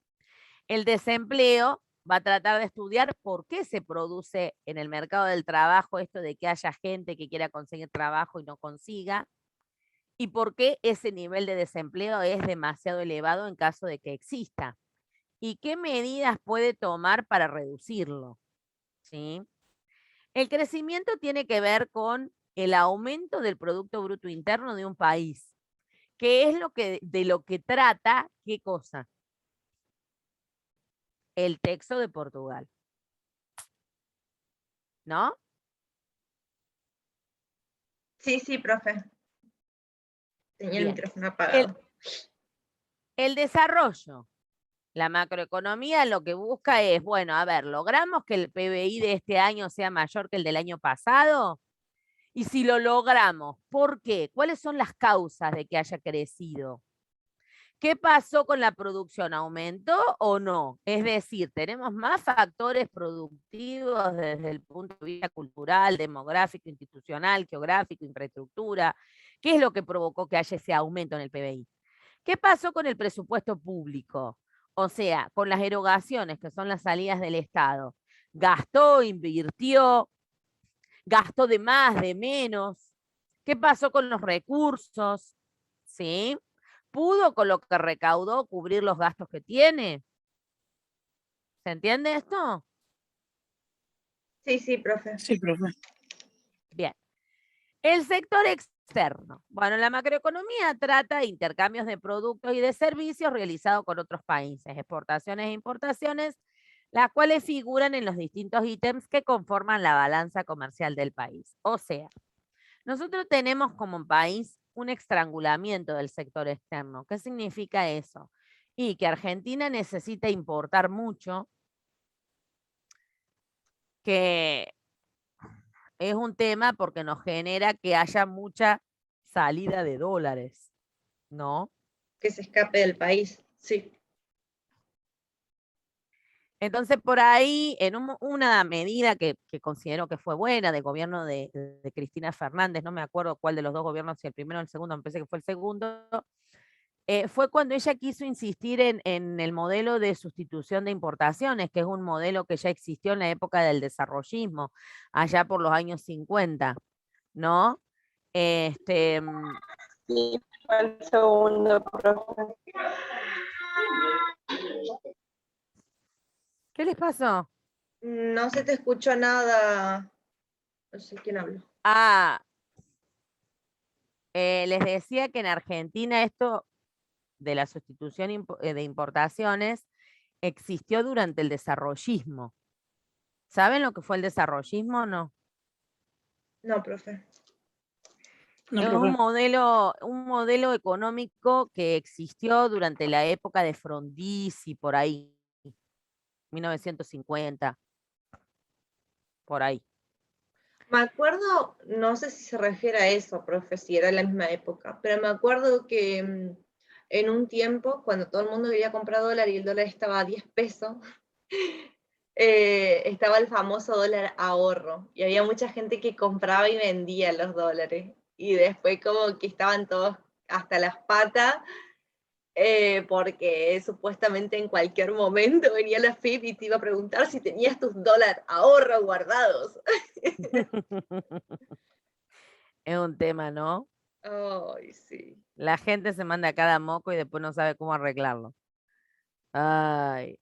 El desempleo va a tratar de estudiar por qué se produce en el mercado del trabajo esto de que haya gente que quiera conseguir trabajo y no consiga, y por qué ese nivel de desempleo es demasiado elevado en caso de que exista, y qué medidas puede tomar para reducirlo, ¿sí? El crecimiento tiene que ver con el aumento del Producto Bruto Interno de un país, que es de lo que trata, ¿qué cosa? El texto de Portugal, ¿no? Sí, profe. Tenía el Bien. micrófono apagado. El desarrollo. La macroeconomía lo que busca es, bueno, a ver, ¿logramos que el PBI de este año sea mayor que el del año pasado? Y si lo logramos, ¿por qué? ¿Cuáles son las causas de que haya crecido? ¿Qué pasó con la producción? ¿Aumentó o no? Es decir, tenemos más factores productivos desde el punto de vista cultural, demográfico, institucional, geográfico, infraestructura. ¿Qué es lo que provocó que haya ese aumento en el PBI? ¿Qué pasó con el presupuesto público? O sea, con las erogaciones, que son las salidas del Estado. ¿Gastó, invirtió, gastó de más, de menos? ¿Qué pasó con los recursos? ¿Sí? ¿Pudo con lo que recaudó cubrir los gastos que tiene? ¿Se entiende esto? Sí, profe. Sí, profe. Bien. El sector externo. Bueno, la macroeconomía trata de intercambios de productos y de servicios realizados con otros países, exportaciones e importaciones, las cuales figuran en los distintos ítems que conforman la balanza comercial del país. O sea, nosotros tenemos como país un estrangulamiento del sector externo. ¿Qué significa eso? Y que Argentina necesita importar mucho, que es un tema porque nos genera que haya mucha salida de dólares, ¿no? Que se escape del país. Sí. Entonces, por ahí, en una medida que considero que fue buena del gobierno de Cristina Fernández, no me acuerdo cuál de los dos gobiernos, si el primero o el segundo, me parece que fue el segundo, fue cuando ella quiso insistir en el modelo de sustitución de importaciones, que es un modelo que ya existió en la época del desarrollismo, allá por los años 50, ¿no? Sí, fue el segundo, profe. ¿Qué les pasó? No se te escuchó nada. No sé quién habló. Les decía que en Argentina esto de la sustitución de importaciones existió durante el desarrollismo, ¿Saben lo que fue el desarrollismo o no? No, profe. No, Es profe. un modelo económico que existió durante la época de Frondizi, por ahí, 1950, por ahí. Me acuerdo, no sé si se refiere a eso, profe, si era la misma época, pero me acuerdo que en un tiempo, cuando todo el mundo quería comprar dólar y el dólar estaba a 10 pesos, estaba el famoso dólar ahorro, y había mucha gente que compraba y vendía los dólares, y después como que estaban todos hasta las patas, porque supuestamente en cualquier momento venía la FIP y te iba a preguntar si tenías tus dólares ahorro guardados. Es un tema, ¿no? Ay, sí. La gente se manda a cada moco y después no sabe cómo arreglarlo. Ay.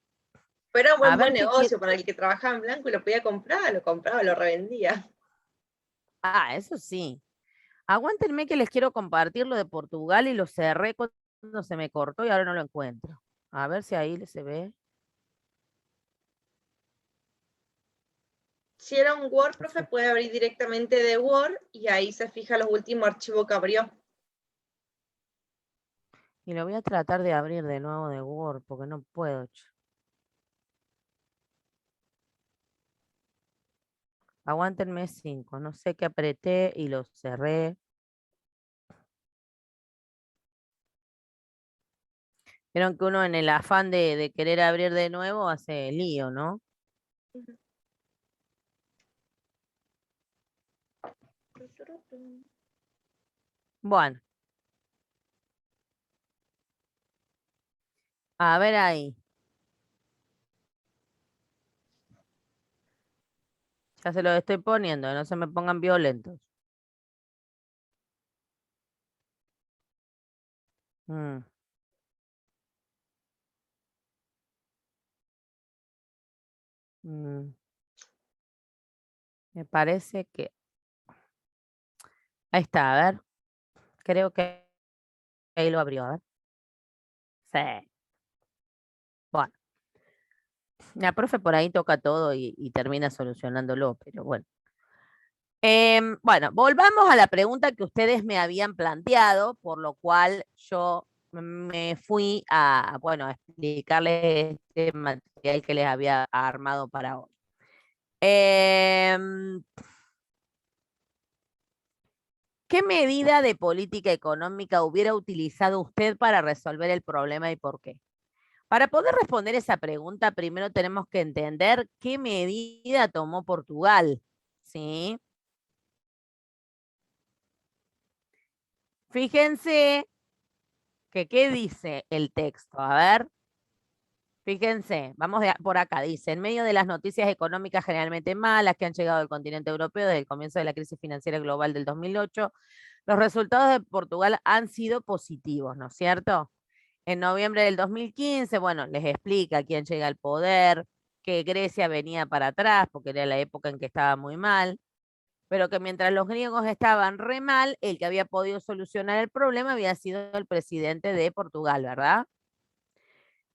Pero era un A buen ver qué quiere. negocio para el que trabajaba en blanco y lo podía comprar, lo compraba, lo revendía. Ah, eso sí. Aguántenme que les quiero compartir lo de Portugal y lo cerré cuando se me cortó y ahora no lo encuentro. A ver si ahí se ve. Si era un Word, profe, puede abrir directamente de Word y ahí se fija los últimos archivos que abrió. Y lo voy a tratar de abrir de nuevo de Word porque no puedo. Aguántenme 5. No sé qué apreté y lo cerré. Vieron que uno en el afán de querer abrir de nuevo hace lío, ¿no? Bueno, a ver ahí. Ya se lo estoy poniendo, no se me pongan violentos. Mm. Mm. Me parece que... Ahí está, a ver. Creo que ahí lo abrió, a ver. Sí. Bueno, la profe por ahí toca todo y termina solucionándolo, pero bueno. Bueno, volvamos a la pregunta que ustedes me habían planteado, por lo cual yo me fui a, bueno, a explicarles este material que les había armado para hoy. ¿Qué medida de política económica hubiera utilizado usted para resolver el problema y por qué? Para poder responder esa pregunta, primero tenemos que entender qué medida tomó Portugal, ¿sí? Fíjense que qué dice el texto. A ver, fíjense, vamos por acá. Dice, en medio de las noticias económicas generalmente malas que han llegado al continente europeo desde el comienzo de la crisis financiera global del 2008, los resultados de Portugal han sido positivos, ¿no es cierto? En noviembre del 2015, bueno, les explica quién llega al poder, que Grecia venía para atrás porque era la época en que estaba muy mal, pero que mientras los griegos estaban re mal, el que había podido solucionar el problema había sido el presidente de Portugal, ¿verdad?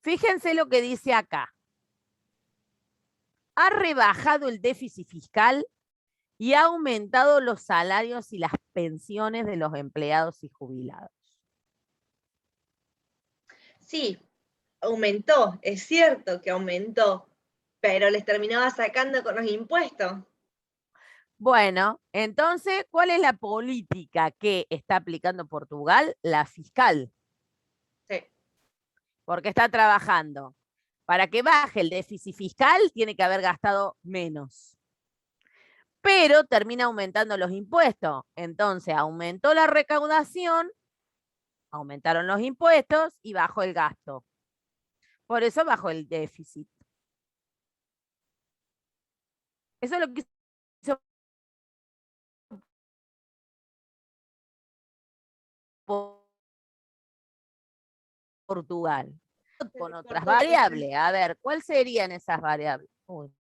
Fíjense lo que dice acá. Ha rebajado el déficit fiscal y ha aumentado los salarios y las pensiones de los empleados y jubilados. Sí, aumentó, es cierto que aumentó, pero les terminaba sacando con los impuestos. Bueno, entonces, ¿cuál es la política que está aplicando Portugal? La fiscal. Sí. Porque está trabajando. Para que baje el déficit fiscal, tiene que haber gastado menos. Pero termina aumentando los impuestos. Entonces, aumentó la recaudación, aumentaron los impuestos y bajó el gasto. Por eso bajó el déficit. Eso es lo que hizo Portugal. Con otras variables. A ver, ¿cuáles serían esas variables? Uy.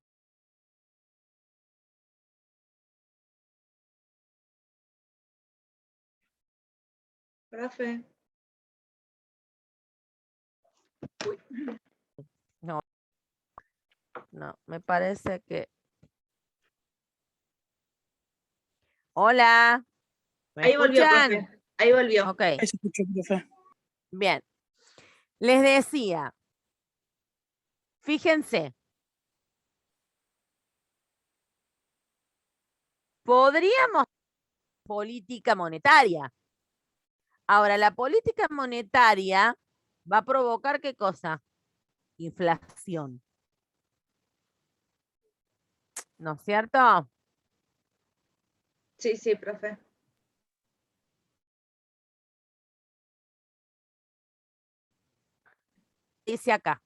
Profe. No, no, me parece que Hola. ¿Me Ahí volvió, escuchan? profe. Ahí volvió. Ok, Ahí se escuchó, profe. bien. Les decía, fíjense, podríamos política monetaria. Ahora, la política monetaria va a provocar ¿qué cosa? Inflación. ¿No es cierto? Sí, sí, profe. Dice acá.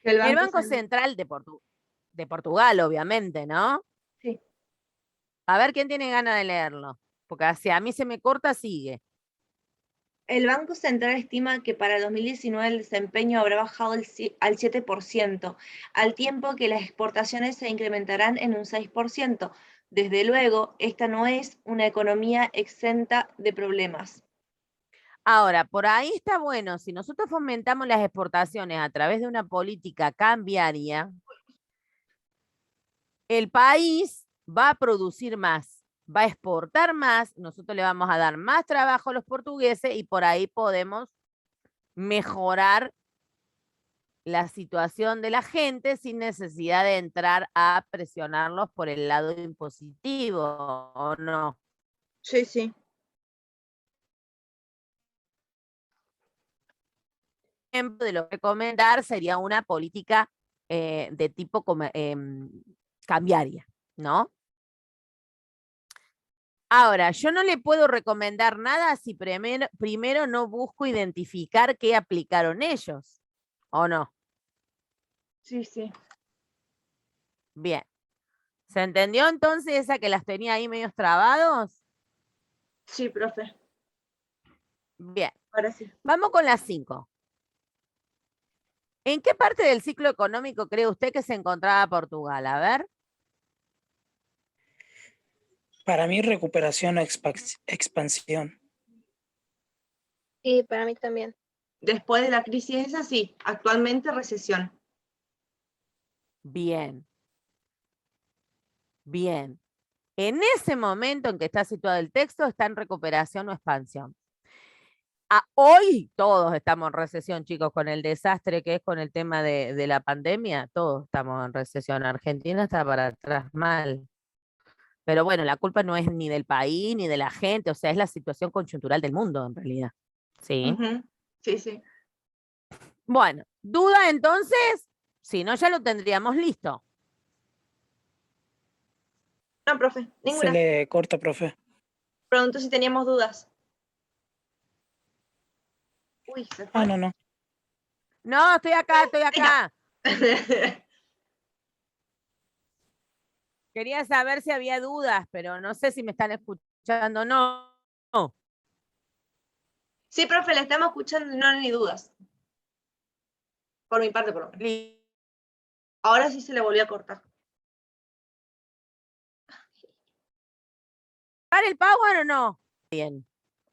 El El Banco Banco Central de Portugal, obviamente, ¿no? Sí. A ver quién tiene ganas de leerlo. Porque si a mí se me corta, sigue. El Banco Central estima que para 2019 el desempeño habrá bajado al 7%, al tiempo que las exportaciones se incrementarán en un 6%. Desde luego, esta no es una economía exenta de problemas. Ahora, por ahí está bueno, si nosotros fomentamos las exportaciones a través de una política cambiaria, el país va a producir más, va a exportar más, nosotros le vamos a dar más trabajo a los portugueses y por ahí podemos mejorar la situación de la gente sin necesidad de entrar a presionarlos por el lado impositivo, ¿o no? Sí, sí. Ejemplo de lo que recomendar sería una política de tipo cambiaria, ¿no? Ahora, yo no le puedo recomendar nada si primero no busco identificar qué aplicaron ellos, ¿o no? Sí, sí. Bien. ¿Se entendió entonces esa que las tenía ahí medios trabados? Sí, profe. Bien. Ahora sí. Vamos con las 5. ¿En qué parte del ciclo económico cree usted que se encontraba Portugal? A ver. Para mí, recuperación o expansión. Sí, para mí también. Después de la crisis es así. Actualmente recesión. Bien. Bien. En ese momento en que está situado el texto, está en recuperación o expansión. Hoy todos estamos en recesión, chicos, con el desastre que es con el tema de la pandemia, todos estamos en recesión. Argentina está para atrás mal. Pero bueno, la culpa no es ni del país ni de la gente, o sea, es la situación coyuntural del mundo en realidad. ¿Sí? Sí, sí. Bueno, ¿duda entonces? Si no, ya lo tendríamos listo. No, profe, Se ninguna. le corta, profe. Pregunto si teníamos dudas. Uy, se fue. Ah, no. No, estoy acá, estoy acá. Quería saber si había dudas, pero no sé si me están escuchando o no. Sí, profe, le estamos escuchando, no hay ni dudas. Por mi parte, por lo menos. Ahora sí se le volvió a cortar. ¿Para el power o no? Bien.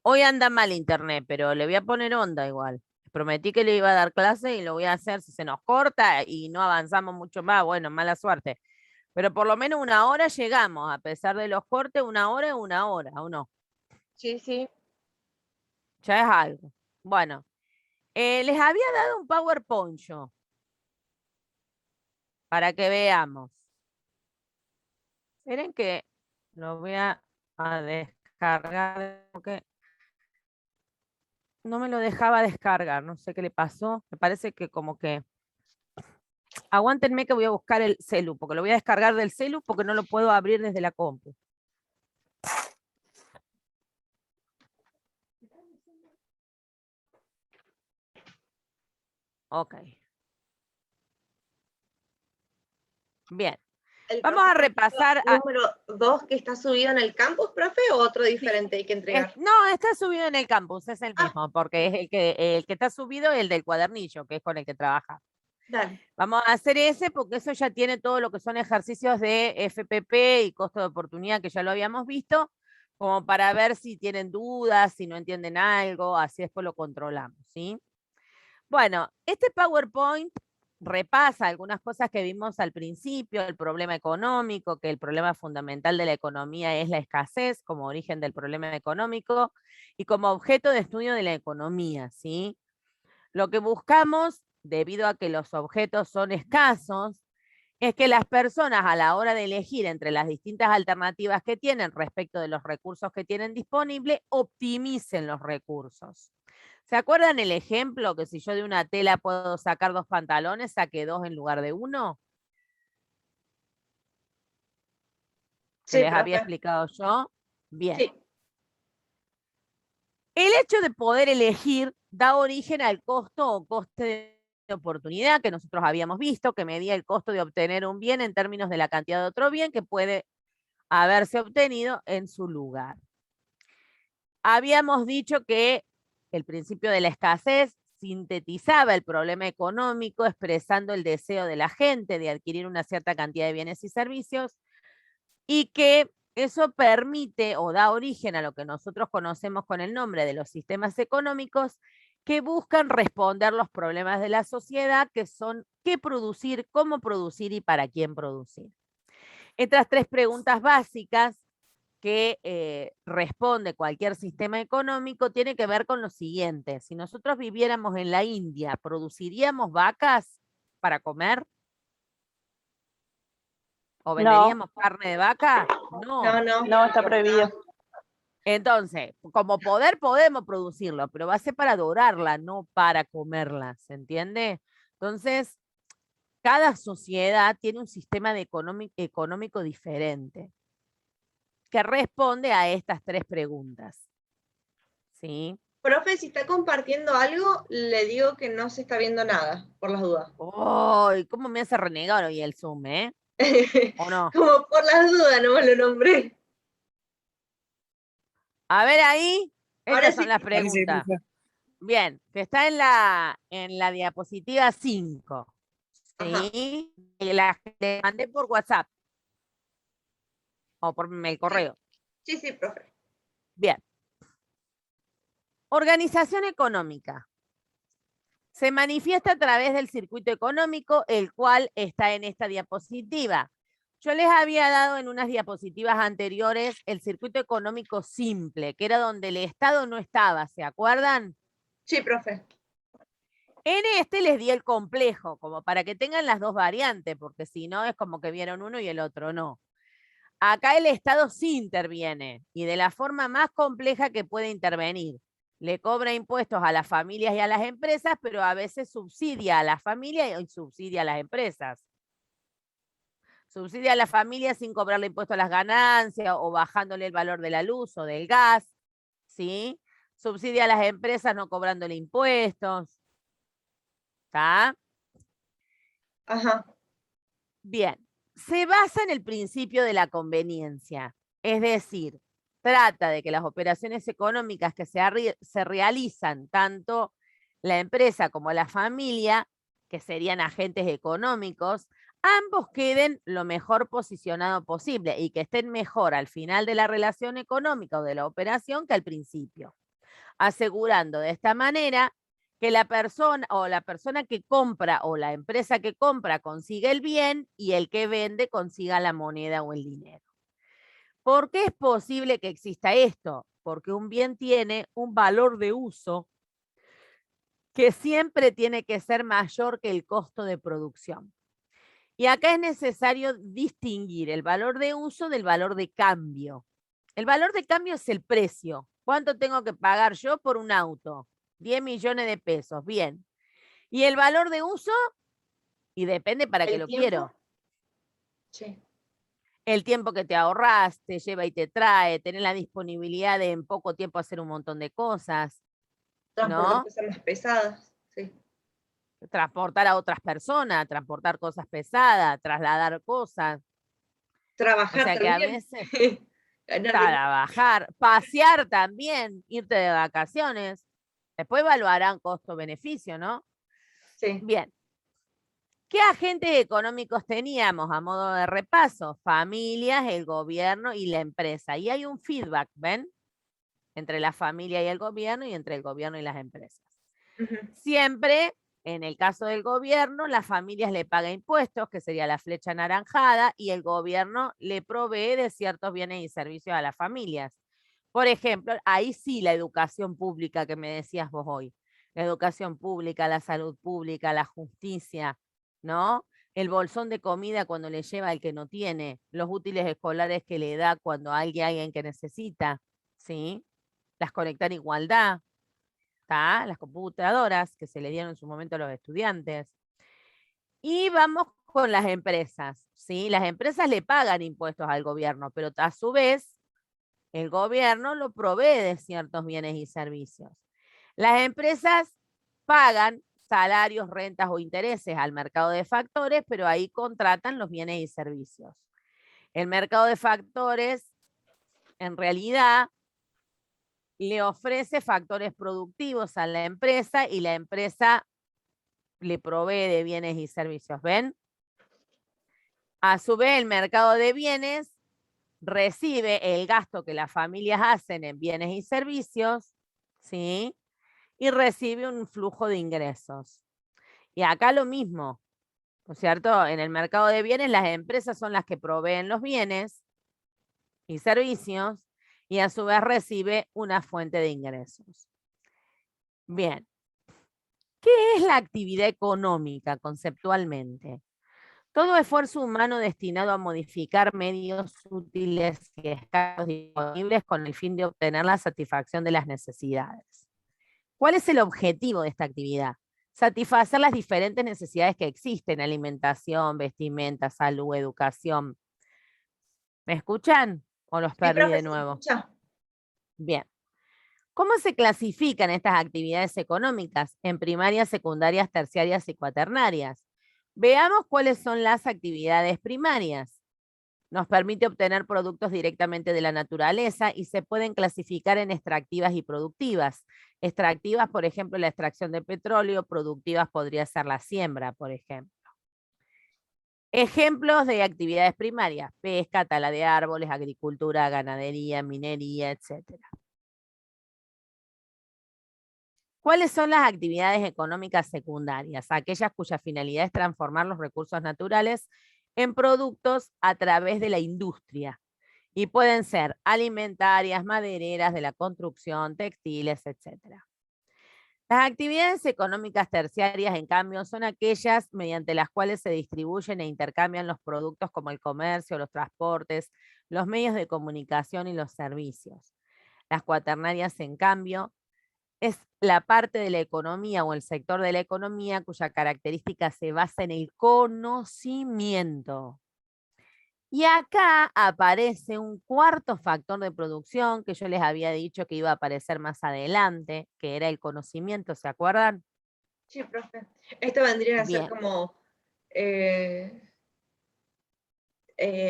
Hoy anda mal internet, pero le voy a poner onda igual. Prometí que le iba a dar clase y lo voy a hacer si se nos corta y no avanzamos mucho más. Bueno, mala suerte. Pero por lo menos una hora llegamos, a pesar de los cortes, una hora es una hora, ¿o no? Sí, sí. Ya es algo. Bueno, les había dado un PowerPoint yo, para que veamos. Esperen que lo voy a descargar, porque no me lo dejaba descargar, no sé qué le pasó. Me parece que como que... Aguántenme que voy a buscar el celu, porque lo voy a descargar del celu porque no lo puedo abrir desde la compu. Ok. Bien. Vamos a repasar. ¿Número 2 que está subido en el campus, profe, o otro diferente hay que entregar? No, está subido en el campus, es el mismo, porque es el que está subido el del cuadernillo, que es con el que trabaja. Dale. Vamos a hacer ese porque eso ya tiene todo lo que son ejercicios de FPP y costo de oportunidad, que ya lo habíamos visto, como para ver si tienen dudas, si no entienden algo, así después lo controlamos, ¿sí? Bueno, este PowerPoint repasa algunas cosas que vimos al principio, el problema económico, que el problema fundamental de la economía es la escasez como origen del problema económico y como objeto de estudio de la economía, ¿sí? Lo que buscamos, debido a que los objetos son escasos, es que las personas a la hora de elegir entre las distintas alternativas que tienen respecto de los recursos que tienen disponibles, optimicen los recursos. ¿Se acuerdan el ejemplo que si yo de una tela puedo sacar 2 pantalones, saqué 2 en lugar de 1? ¿Se Sí, les había profe. explicado yo? Bien. Sí. El hecho de poder elegir da origen al costo o coste de oportunidad que nosotros habíamos visto, que medía el costo de obtener un bien en términos de la cantidad de otro bien que puede haberse obtenido en su lugar. Habíamos dicho que el principio de la escasez sintetizaba el problema económico expresando el deseo de la gente de adquirir una cierta cantidad de bienes y servicios y que eso permite o da origen a lo que nosotros conocemos con el nombre de los sistemas económicos que buscan responder los problemas de la sociedad, que son qué producir, cómo producir y para quién producir. Estas 3 preguntas básicas que responde cualquier sistema económico tiene que ver con lo siguiente. Si nosotros viviéramos en la India, ¿produciríamos vacas para comer? ¿O venderíamos carne de vaca? No. No, está prohibido. Entonces, como poder podemos producirlo, pero va a ser para adorarla, no para comerla, ¿se entiende? Entonces, cada sociedad tiene un sistema económico diferente que responde a estas 3 preguntas. ¿Sí? Profe, si está compartiendo algo, le digo que no se está viendo nada, por las dudas. ¡Ay! ¿Cómo me hace renegar hoy el Zoom, ¿O no? Como por las dudas, no me lo nombré. A ver ahí, Ahora estas son sí. las preguntas. Bien, que está en la diapositiva 5. Ajá. ¿Sí? Y la le mandé por WhatsApp. O por el correo. Sí, sí, profe. Bien. Organización económica. Se manifiesta a través del circuito económico, el cual está en esta diapositiva. Yo les había dado en unas diapositivas anteriores el circuito económico simple, que era donde el Estado no estaba, ¿se acuerdan? Sí, profe. En este les di el complejo, como para que tengan las 2 variantes, porque si no es como que vieron uno y el otro no. Acá el Estado sí interviene, y de la forma más compleja que puede intervenir. Le cobra impuestos a las familias y a las empresas, pero a veces subsidia a las familias y subsidia a las empresas. Subsidia a las familias sin cobrarle impuesto a las ganancias o bajándole el valor de la luz o del gas, ¿sí? Subsidia a las empresas no cobrándole impuestos. ¿Está? Ajá. Bien, se basa en el principio de la conveniencia, es decir, trata de que las operaciones económicas que se realizan tanto la empresa como la familia, que serían agentes económicos, ambos queden lo mejor posicionado posible y que estén mejor al final de la relación económica o de la operación que al principio, asegurando de esta manera que la persona que compra o la empresa que compra consiga el bien y el que vende consiga la moneda o el dinero. ¿Por qué es posible que exista esto? Porque un bien tiene un valor de uso que siempre tiene que ser mayor que el costo de producción. Y acá es necesario distinguir el valor de uso del valor de cambio. El valor de cambio es el precio. ¿Cuánto tengo que pagar yo por un auto? 10 millones de pesos, bien. ¿Y el valor de uso? Y depende para qué lo quiero. Sí. El tiempo que te ahorras, te lleva y te trae, tener la disponibilidad de en poco tiempo hacer un montón de cosas. Transportar ¿No? cosas más pesadas. Sí. Transportar a otras personas, transportar cosas pesadas, trasladar cosas. Trabajar O sea que a también. veces Ganar trabajar, pasear también, irte de vacaciones. Después evaluarán costo-beneficio, ¿no? Sí. Bien. ¿Qué agentes económicos teníamos a modo de repaso? Familias, el gobierno y la empresa. Y hay un feedback, ¿ven? Entre la familia y el gobierno y entre el gobierno y las empresas. Ujú. Siempre en el caso del gobierno, las familias le pagan impuestos, que sería la flecha anaranjada, y el gobierno le provee de ciertos bienes y servicios a las familias. Por ejemplo, ahí sí la educación pública que me decías vos hoy. La educación pública, la salud pública, la justicia, ¿no? El bolsón de comida cuando le lleva al que no tiene, los útiles escolares que le da cuando hay alguien que necesita, ¿sí? Las conectar igualdad, ¿tá? Las computadoras que se le dieron en su momento a los estudiantes. Y vamos con las empresas, ¿sí? Las empresas le pagan impuestos al gobierno, pero a su vez el gobierno lo provee de ciertos bienes y servicios. Las empresas pagan salarios, rentas o intereses al mercado de factores, pero ahí contratan los bienes y servicios. El mercado de factores, en realidad, le ofrece factores productivos a la empresa y la empresa le provee de bienes y servicios. ¿Ven? A su vez, el mercado de bienes recibe el gasto que las familias hacen en bienes y servicios, ¿sí? Y recibe un flujo de ingresos. Y acá lo mismo, ¿no es cierto? En el mercado de bienes, las empresas son las que proveen los bienes y servicios y a su vez recibe una fuente de ingresos. Bien. ¿Qué es la actividad económica conceptualmente? Todo esfuerzo humano destinado a modificar medios útiles y escasos disponibles con el fin de obtener la satisfacción de las necesidades. ¿Cuál es el objetivo de esta actividad? Satisfacer las diferentes necesidades que existen: alimentación, vestimenta, salud, educación. ¿Me escuchan? ¿O los perdí profe, de se nuevo? escucha. Bien. ¿Cómo se clasifican estas actividades económicas? En primarias, secundarias, terciarias y cuaternarias. Veamos cuáles son las actividades primarias. Nos permite obtener productos directamente de la naturaleza y se pueden clasificar en extractivas y productivas. Extractivas, por ejemplo, la extracción de petróleo; productivas podría ser la siembra, por ejemplo. Ejemplos de actividades primarias: pesca, tala de árboles, agricultura, ganadería, minería, etcétera. ¿Cuáles son las actividades económicas secundarias? Aquellas cuya finalidad es transformar los recursos naturales en productos a través de la industria. Y pueden ser alimentarias, madereras, de la construcción, textiles, etc. Las actividades económicas terciarias, en cambio, son aquellas mediante las cuales se distribuyen e intercambian los productos, como el comercio, los transportes, los medios de comunicación y los servicios. Las cuaternarias, en cambio, es la parte de la economía o el sector de la economía cuya característica se basa en el conocimiento. Y acá aparece un cuarto factor de producción que yo les había dicho que iba a aparecer más adelante, que era el conocimiento, ¿se acuerdan? Sí, profe. Esto vendría a ser Bien. como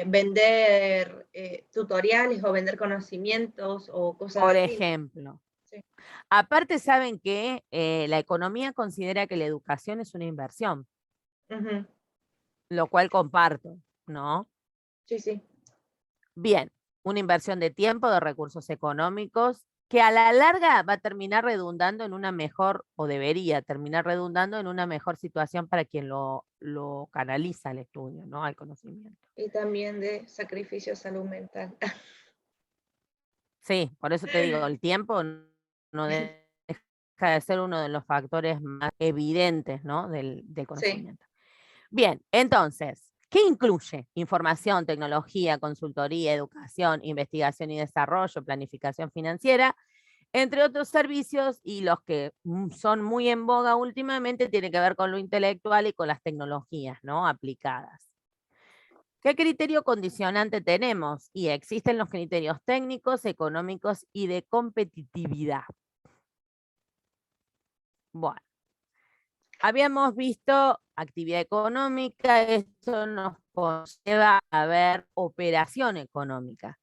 vender tutoriales o vender conocimientos o cosas Por así. ejemplo. Sí. Aparte, saben que la economía considera que la educación es una inversión, Ujú. lo cual comparto, ¿no? Sí, sí. Bien, una inversión de tiempo, de recursos económicos, que a la larga va a terminar redundando en una mejor, o debería terminar redundando en una mejor situación para quien lo canaliza al estudio, ¿no? Al conocimiento. Y también de sacrificio a salud mental. Sí, por eso te digo, el tiempo no deja de ser uno de los factores más evidentes, ¿no? del conocimiento. Bien, entonces, ¿qué incluye? Información, tecnología, consultoría, educación, investigación y desarrollo, planificación financiera, entre otros servicios, y los que son muy en boga últimamente tienen que ver con lo intelectual y con las tecnologías, ¿no? Aplicadas. ¿Qué criterio condicionante tenemos? Y existen los criterios técnicos, económicos y de competitividad. Bueno, habíamos visto actividad económica, esto nos conlleva a ver operación económica,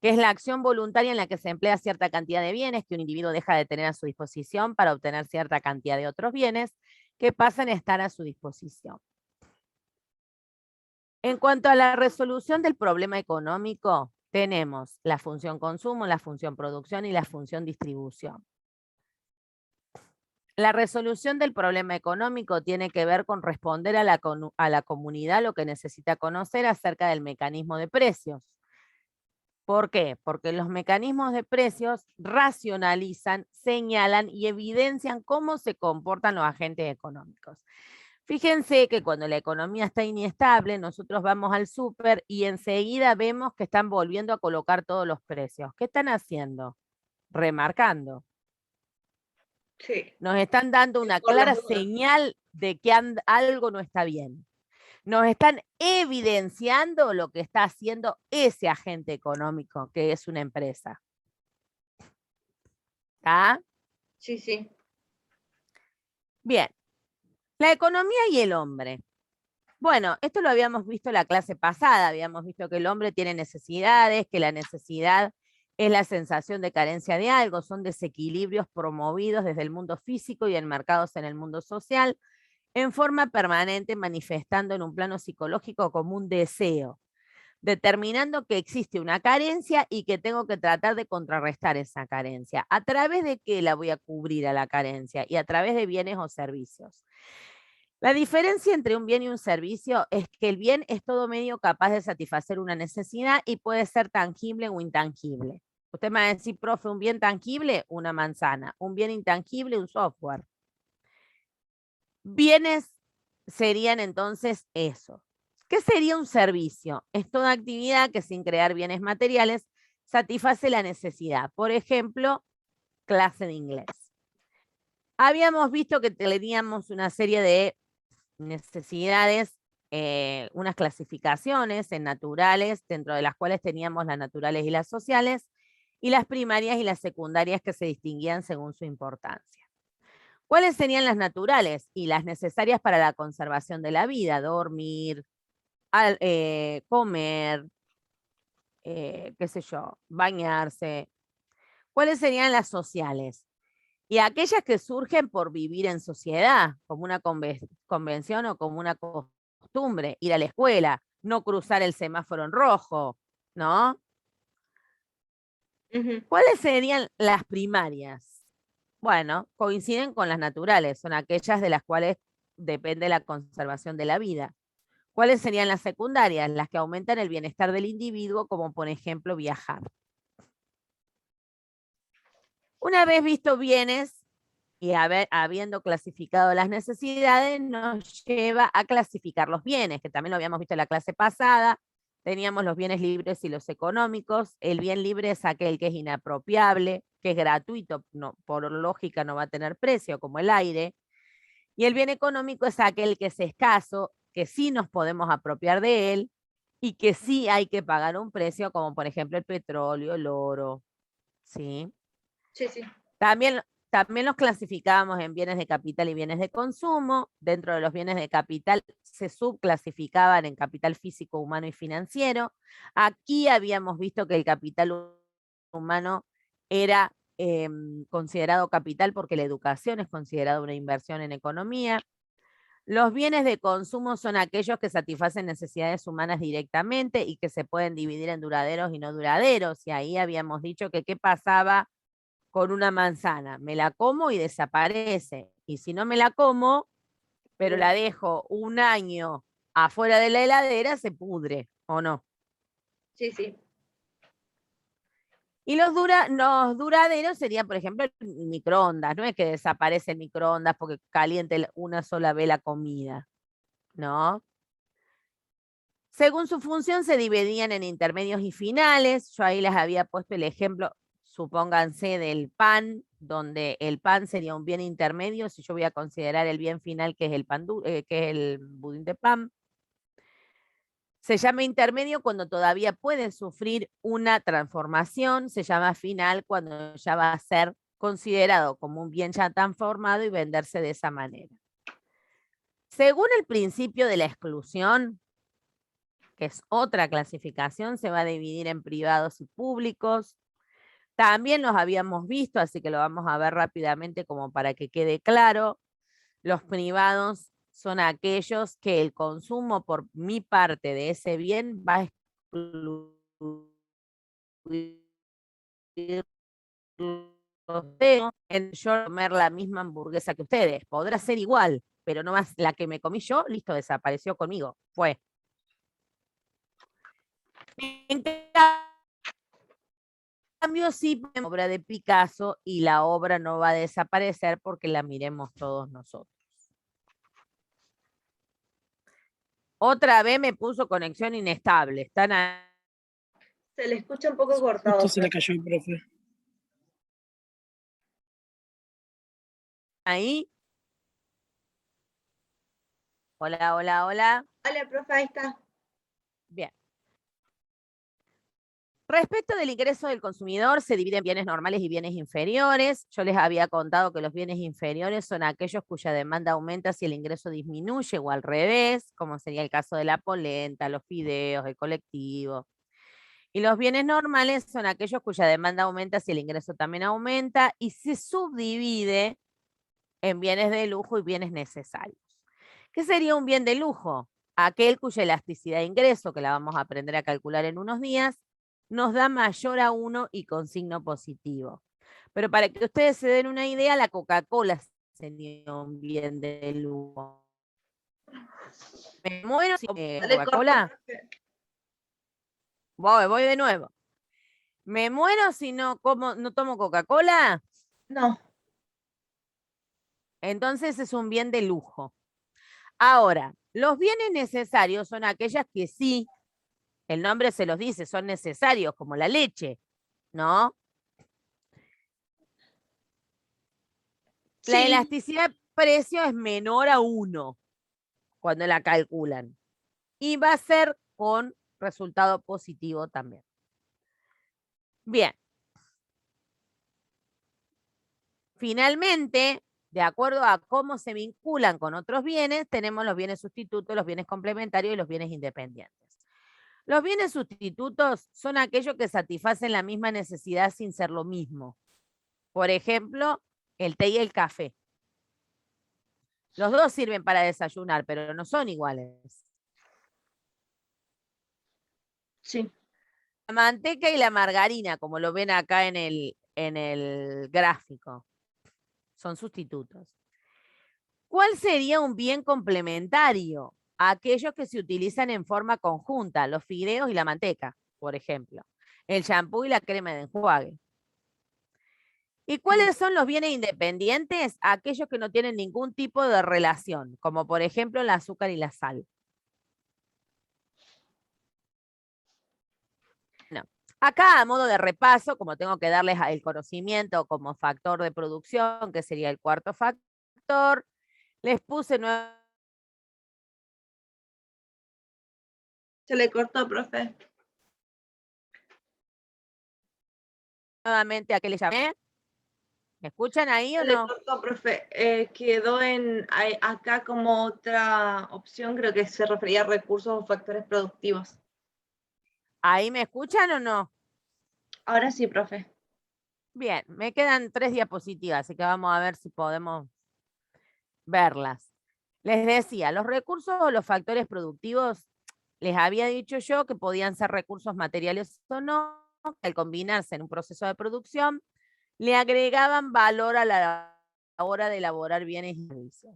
que es la acción voluntaria en la que se emplea cierta cantidad de bienes que un individuo deja de tener a su disposición para obtener cierta cantidad de otros bienes que pasan a estar a su disposición. En cuanto a la resolución del problema económico, tenemos la función consumo, la función producción y la función distribución. La resolución del problema económico tiene que ver con responder a la comunidad lo que necesita conocer acerca del mecanismo de precios. ¿Por qué? Porque los mecanismos de precios racionalizan, señalan y evidencian cómo se comportan los agentes económicos. Fíjense que cuando la economía está inestable, nosotros vamos al súper y enseguida vemos que están volviendo a colocar todos los precios. ¿Qué están haciendo? Remarcando. Sí. Nos están dando una Por las clara dudas. señal de que algo no está bien. Nos están evidenciando lo que está haciendo ese agente económico, que es una empresa. ¿Está? Sí, sí. Bien. La economía y el hombre. Bueno, esto lo habíamos visto en la clase pasada. Habíamos visto que el hombre tiene necesidades, que la necesidad es la sensación de carencia de algo, son desequilibrios promovidos desde el mundo físico y enmarcados en el mundo social, en forma permanente, manifestando en un plano psicológico como un deseo, determinando que existe una carencia y que tengo que tratar de contrarrestar esa carencia. ¿A través de qué la voy a cubrir a la carencia? Y a través de bienes o servicios. La diferencia entre un bien y un servicio es que el bien es todo medio capaz de satisfacer una necesidad y puede ser tangible o intangible. Usted me va a decir, profe, un bien tangible, una manzana. Un bien intangible, un software. Bienes serían entonces eso. ¿Qué sería un servicio? Es toda actividad que sin crear bienes materiales satisface la necesidad. Por ejemplo, clase de inglés. Habíamos visto que teníamos una serie de necesidades, unas clasificaciones en naturales, dentro de las cuales teníamos las naturales y las sociales, y las primarias y las secundarias que se distinguían según su importancia. ¿Cuáles serían las naturales y las necesarias para la conservación de la vida? Dormir, comer, qué sé yo, bañarse. ¿Cuáles serían las sociales? Y aquellas que surgen por vivir en sociedad, como una convención o como una costumbre, ir a la escuela, no cruzar el semáforo en rojo, ¿no? ¿Cuáles serían las primarias? Bueno, coinciden con las naturales, son aquellas de las cuales depende la conservación de la vida. ¿Cuáles serían las secundarias? Las que aumentan el bienestar del individuo, como por ejemplo viajar. Una vez visto bienes y habiendo clasificado las necesidades, nos lleva a clasificar los bienes, que también lo habíamos visto en la clase pasada. Teníamos los bienes libres y los económicos. El bien libre es aquel que es inapropiable, que es gratuito, no, por lógica no va a tener precio, como el aire. Y el bien económico es aquel que es escaso, que sí nos podemos apropiar de él y que sí hay que pagar un precio, como por ejemplo el petróleo, el oro, ¿sí? Sí, sí. También los clasificábamos en bienes de capital y bienes de consumo. Dentro de los bienes de capital se subclasificaban en capital físico, humano y financiero. Aquí habíamos visto que el capital humano era considerado capital porque la educación es considerada una inversión en economía. Los bienes de consumo son aquellos que satisfacen necesidades humanas directamente y que se pueden dividir en duraderos y no duraderos. Y ahí habíamos dicho que qué pasaba con una manzana. Me la como y desaparece. Y si no me la como, pero la dejo un año afuera de la heladera, se pudre, ¿o no? Sí, sí. Y los duraderos serían, por ejemplo, el microondas. No es que desaparece el microondas porque caliente una sola vez la comida, ¿no? Según su función se dividían en intermedios y finales. Yo ahí les había puesto el ejemplo, supónganse, del pan, donde el pan sería un bien intermedio, si yo voy a considerar el bien final que es el pan que es el budín de pan. Se llama intermedio cuando todavía puede sufrir una transformación, se llama final cuando ya va a ser considerado como un bien ya transformado y venderse de esa manera. Según el principio de la exclusión, que es otra clasificación, se va a dividir en privados y públicos. También los habíamos visto, así que lo vamos a ver rápidamente como para que quede claro. Los privados son aquellos que el consumo por mi parte de ese bien va a excluir tengo en yo comer la misma hamburguesa que ustedes. Podrá ser igual, pero no más la que me comí yo, listo, desapareció conmigo. Fue. En cambio, sí, obra de Picasso y la obra no va a desaparecer porque la miremos todos nosotros. Otra vez me puso conexión inestable. Están ahí. Se le escucha un poco cortado. Justo se le profe. cayó el profe. Ahí. Hola, hola, hola. Hola, profe, ahí está. Bien. Respecto del ingreso del consumidor, se divide en bienes normales y bienes inferiores. Yo les había contado que los bienes inferiores son aquellos cuya demanda aumenta si el ingreso disminuye o al revés, como sería el caso de la polenta, los fideos, el colectivo. Y los bienes normales son aquellos cuya demanda aumenta si el ingreso también aumenta y se subdivide en bienes de lujo y bienes necesarios. ¿Qué sería un bien de lujo? Aquel cuya elasticidad de ingreso, que la vamos a aprender a calcular en unos días, nos da mayor a 1 y con signo positivo. Pero para que ustedes se den una idea, la Coca-Cola sería un bien de lujo. ¿Me muero sin Dale, Coca-Cola? corto, profe. Voy de nuevo. ¿Me muero si no tomo Coca-Cola? No. Entonces es un bien de lujo. Ahora, los bienes necesarios son aquellas que sí, el nombre se los dice, son necesarios, como la leche, ¿no? La Sí. elasticidad de precio es menor a 1 cuando la calculan. Y va a ser con resultado positivo también. Bien. Finalmente, de acuerdo a cómo se vinculan con otros bienes, tenemos los bienes sustitutos, los bienes complementarios y los bienes independientes. Los bienes sustitutos son aquellos que satisfacen la misma necesidad sin ser lo mismo. Por ejemplo, el té y el café. Los dos sirven para desayunar, pero no son iguales. Sí. La manteca y la margarina, como lo ven acá en el gráfico, son sustitutos. ¿Cuál sería un bien complementario? Aquellos que se utilizan en forma conjunta, los fideos y la manteca, por ejemplo. El champú y la crema de enjuague. ¿Y cuáles son los bienes independientes? Aquellos que no tienen ningún tipo de relación, como por ejemplo el azúcar y la sal. No. Acá, a modo de repaso, como tengo que darles el conocimiento como factor de producción, que sería el cuarto factor, les puse Se le cortó, profe. nuevamente a qué le llamé. ¿Me escuchan ahí o Se le no? cortó, profe. Quedó acá como otra opción, creo que se refería a recursos o factores productivos. ¿Ahí me escuchan o no? Ahora sí, profe. Bien, me quedan 3 diapositivas, así que vamos a ver si podemos verlas. Les decía, los recursos o los factores productivos, les había dicho yo que podían ser recursos materiales o no, que al combinarse en un proceso de producción, le agregaban valor a la hora de elaborar bienes y servicios.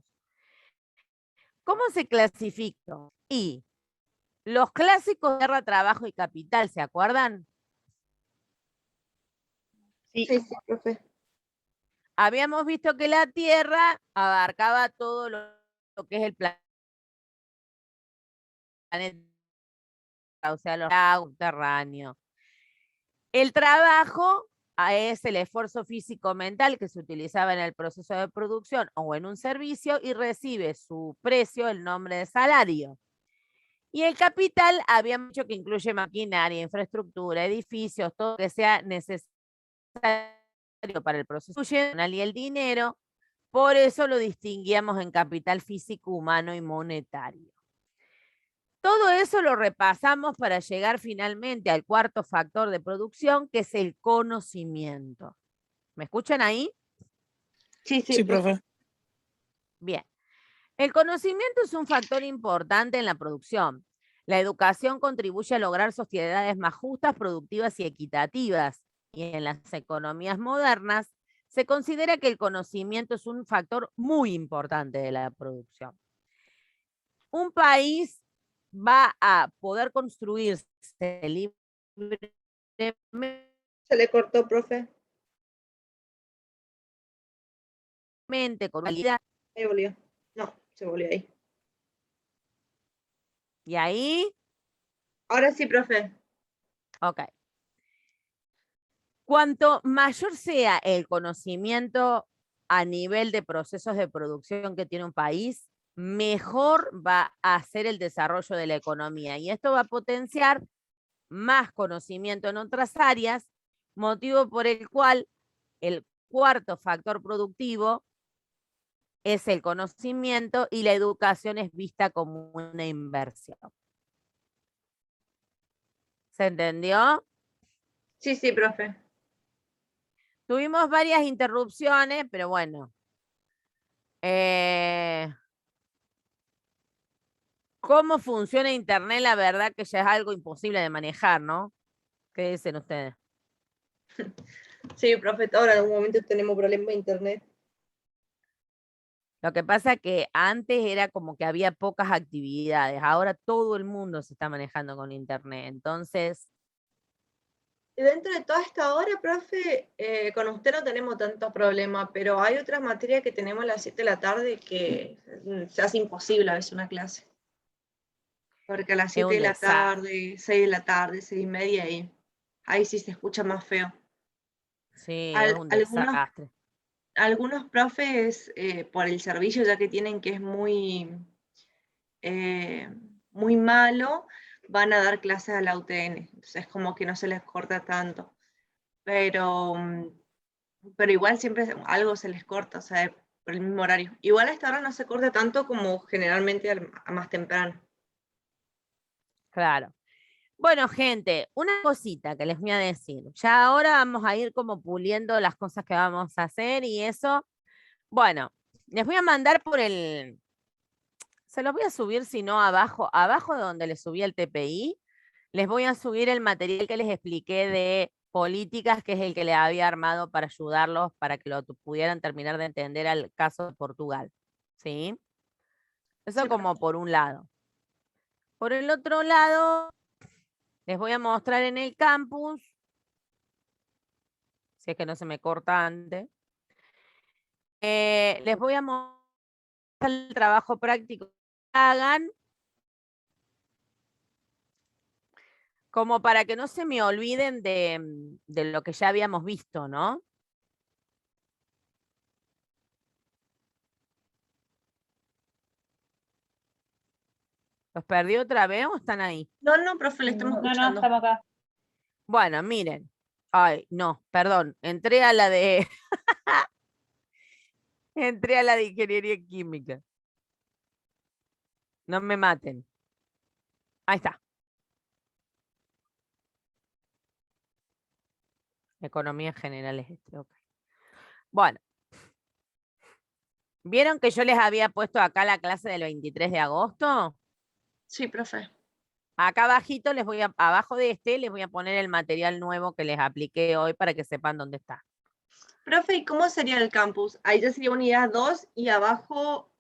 ¿Cómo se clasifican? Y los clásicos tierra, trabajo y capital, ¿se acuerdan? Sí, profe. Habíamos visto que la tierra abarcaba todo lo que es el planeta, o sea, los lagos subterráneos. El trabajo es el esfuerzo físico-mental que se utilizaba en el proceso de producción o en un servicio y recibe su precio, el nombre de salario. Y el capital, habíamos dicho que incluye maquinaria, infraestructura, edificios, todo que sea necesario para el proceso y el dinero. Por eso lo distinguíamos en capital físico, humano y monetario. Todo eso lo repasamos para llegar finalmente al cuarto factor de producción, que es el conocimiento. ¿Me escuchan ahí? Sí, Sí, profe. Bien. El conocimiento es un factor importante en la producción. La educación contribuye a lograr sociedades más justas, productivas y equitativas. Y en las economías modernas se considera que el conocimiento es un factor muy importante de la producción. Un país va a poder construirse libremente. Se le cortó, profe. Con calidad. Ahí volvió. No, se volvió ahí. Y ahí, Ahora sí, profe. ok. Cuanto mayor sea el conocimiento a nivel de procesos de producción que tiene un país, mejor va a ser el desarrollo de la economía. Y esto va a potenciar más conocimiento en otras áreas, motivo por el cual el cuarto factor productivo es el conocimiento y la educación es vista como una inversión. ¿Se entendió? Sí, sí, profe. Tuvimos varias interrupciones, pero bueno. ¿Cómo funciona Internet? La verdad que ya es algo imposible de manejar, ¿no? ¿Qué dicen ustedes? Sí, profe, ahora en algún momento tenemos problemas de internet. Lo que pasa es que antes era como que había pocas actividades, ahora todo el mundo se está manejando con Internet. Entonces, Y dentro de toda esta hora, profe, con usted no tenemos tantos problemas, pero hay otras materias que tenemos a las 7 de la tarde que se hace imposible a veces una clase. Porque a las es 7 un de la desastre. tarde, 6 de la tarde, 6:30, y ahí sí se escucha más feo. Sí, es un desastre. Algunos profes, por el servicio ya que tienen, que es muy malo, van a dar clases a la UTN. Entonces, como que no se les corta tanto. Pero igual siempre algo se les corta, o sea, por el mismo horario. Igual a esta hora no se corta tanto como generalmente a más temprano. Claro. Bueno, gente, una cosita que les voy a decir. Ya ahora vamos a ir como puliendo las cosas que vamos a hacer y eso. Bueno, les voy a mandar por el... Se los voy a subir, si no, abajo de donde les subí el TPI, les voy a subir el material que les expliqué de políticas, que es el que les había armado para ayudarlos, para que lo pudieran terminar de entender al caso de Portugal. ¿Sí? Eso Sí, como por un lado. Por el otro lado, les voy a mostrar en el campus, si es que no se me corta antes, les voy a mostrar el trabajo práctico que hagan, como para que no se me olviden de lo que ya habíamos visto, ¿no? ¿Los perdí otra vez o están ahí? No, no, profe, le estamos No, no, escuchando. estamos acá. Bueno, miren. Ay, no, perdón. Entré a la de... entré a la de ingeniería química. No me maten. Ahí está. Economía general es este, ok. Bueno. ¿Vieron que yo les había puesto acá la clase del 23 de agosto? Sí, profe. Acá abajito abajo de este les voy a poner el material nuevo que les apliqué hoy para que sepan dónde está. Profe, ¿y cómo sería el campus? Ahí ya sería unidad 2 y abajo...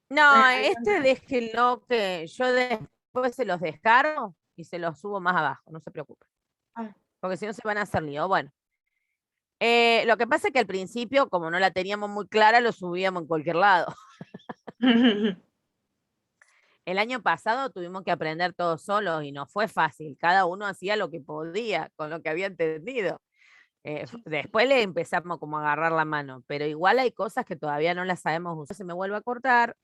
No, ahí déjenlo que yo después se los descargo y se los subo más abajo, no se preocupen. Ah. Porque si no se van a hacer lío. Bueno. Lo que pasa es que al principio, como no la teníamos muy clara, lo subíamos en cualquier lado. El año pasado tuvimos que aprender todos solos y no fue fácil. Cada uno hacía lo que podía con lo que había entendido. Después le empezamos como a agarrar la mano, pero igual hay cosas que todavía no las sabemos usar. Se me vuelve a cortar.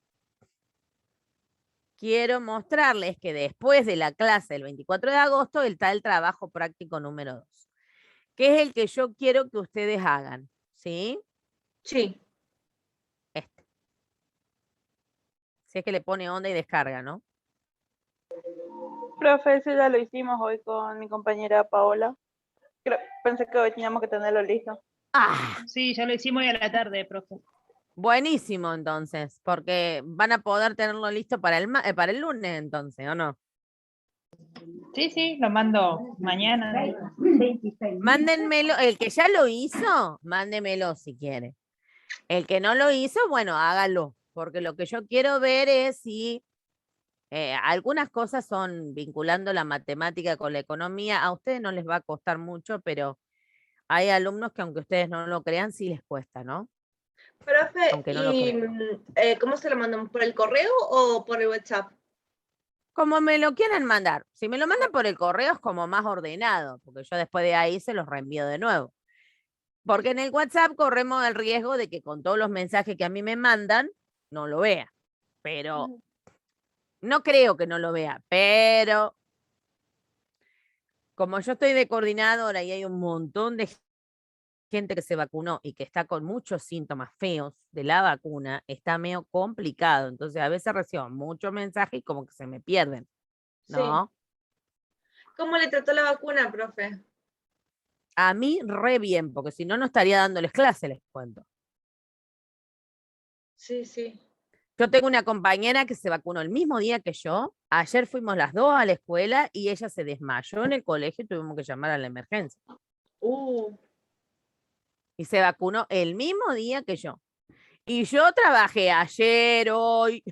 Quiero mostrarles que después de la clase del 24 de agosto está el trabajo práctico número 2, que es el que yo quiero que ustedes hagan, ¿sí? Sí. Si es que le pone onda y descarga, ¿no? Profe, ese ya lo hicimos hoy con mi compañera Paola. Pensé que hoy teníamos que tenerlo listo. ¡Ah! Sí, ya lo hicimos hoy a la tarde, profe. Buenísimo, entonces, porque van a poder tenerlo listo para el lunes, entonces, ¿o no? Sí, lo mando mañana. Mándenmelo, el que ya lo hizo, mándemelo si quiere. El que no lo hizo, bueno, hágalo, porque lo que yo quiero ver es si algunas cosas son vinculando la matemática con la economía. A ustedes no les va a costar mucho, pero hay alumnos que aunque ustedes no lo crean, sí les cuesta, ¿no? Profe, Aunque no lo ¿y crean. cómo se lo mandamos? ¿Por el correo o por el WhatsApp? Como me lo quieran mandar. Si me lo mandan por el correo es como más ordenado, porque yo después de ahí se los reenvío de nuevo. Porque en el WhatsApp corremos el riesgo de que con todos los mensajes que a mí me mandan, no lo vea. Pero no creo que no lo vea, pero como yo estoy de coordinadora y hay un montón de gente que se vacunó y que está con muchos síntomas feos de la vacuna, está medio complicado. Entonces a veces recibo muchos mensajes y como que se me pierden, Sí. ¿no? ¿Cómo le trató la vacuna, profe? A mí re bien, porque si no, no estaría dándoles clase, les cuento. Sí. Yo tengo una compañera que se vacunó el mismo día que yo. Ayer fuimos las dos a la escuela y ella se desmayó en el colegio y tuvimos que llamar a la emergencia. Y se vacunó el mismo día que yo. Y yo trabajé ayer, hoy,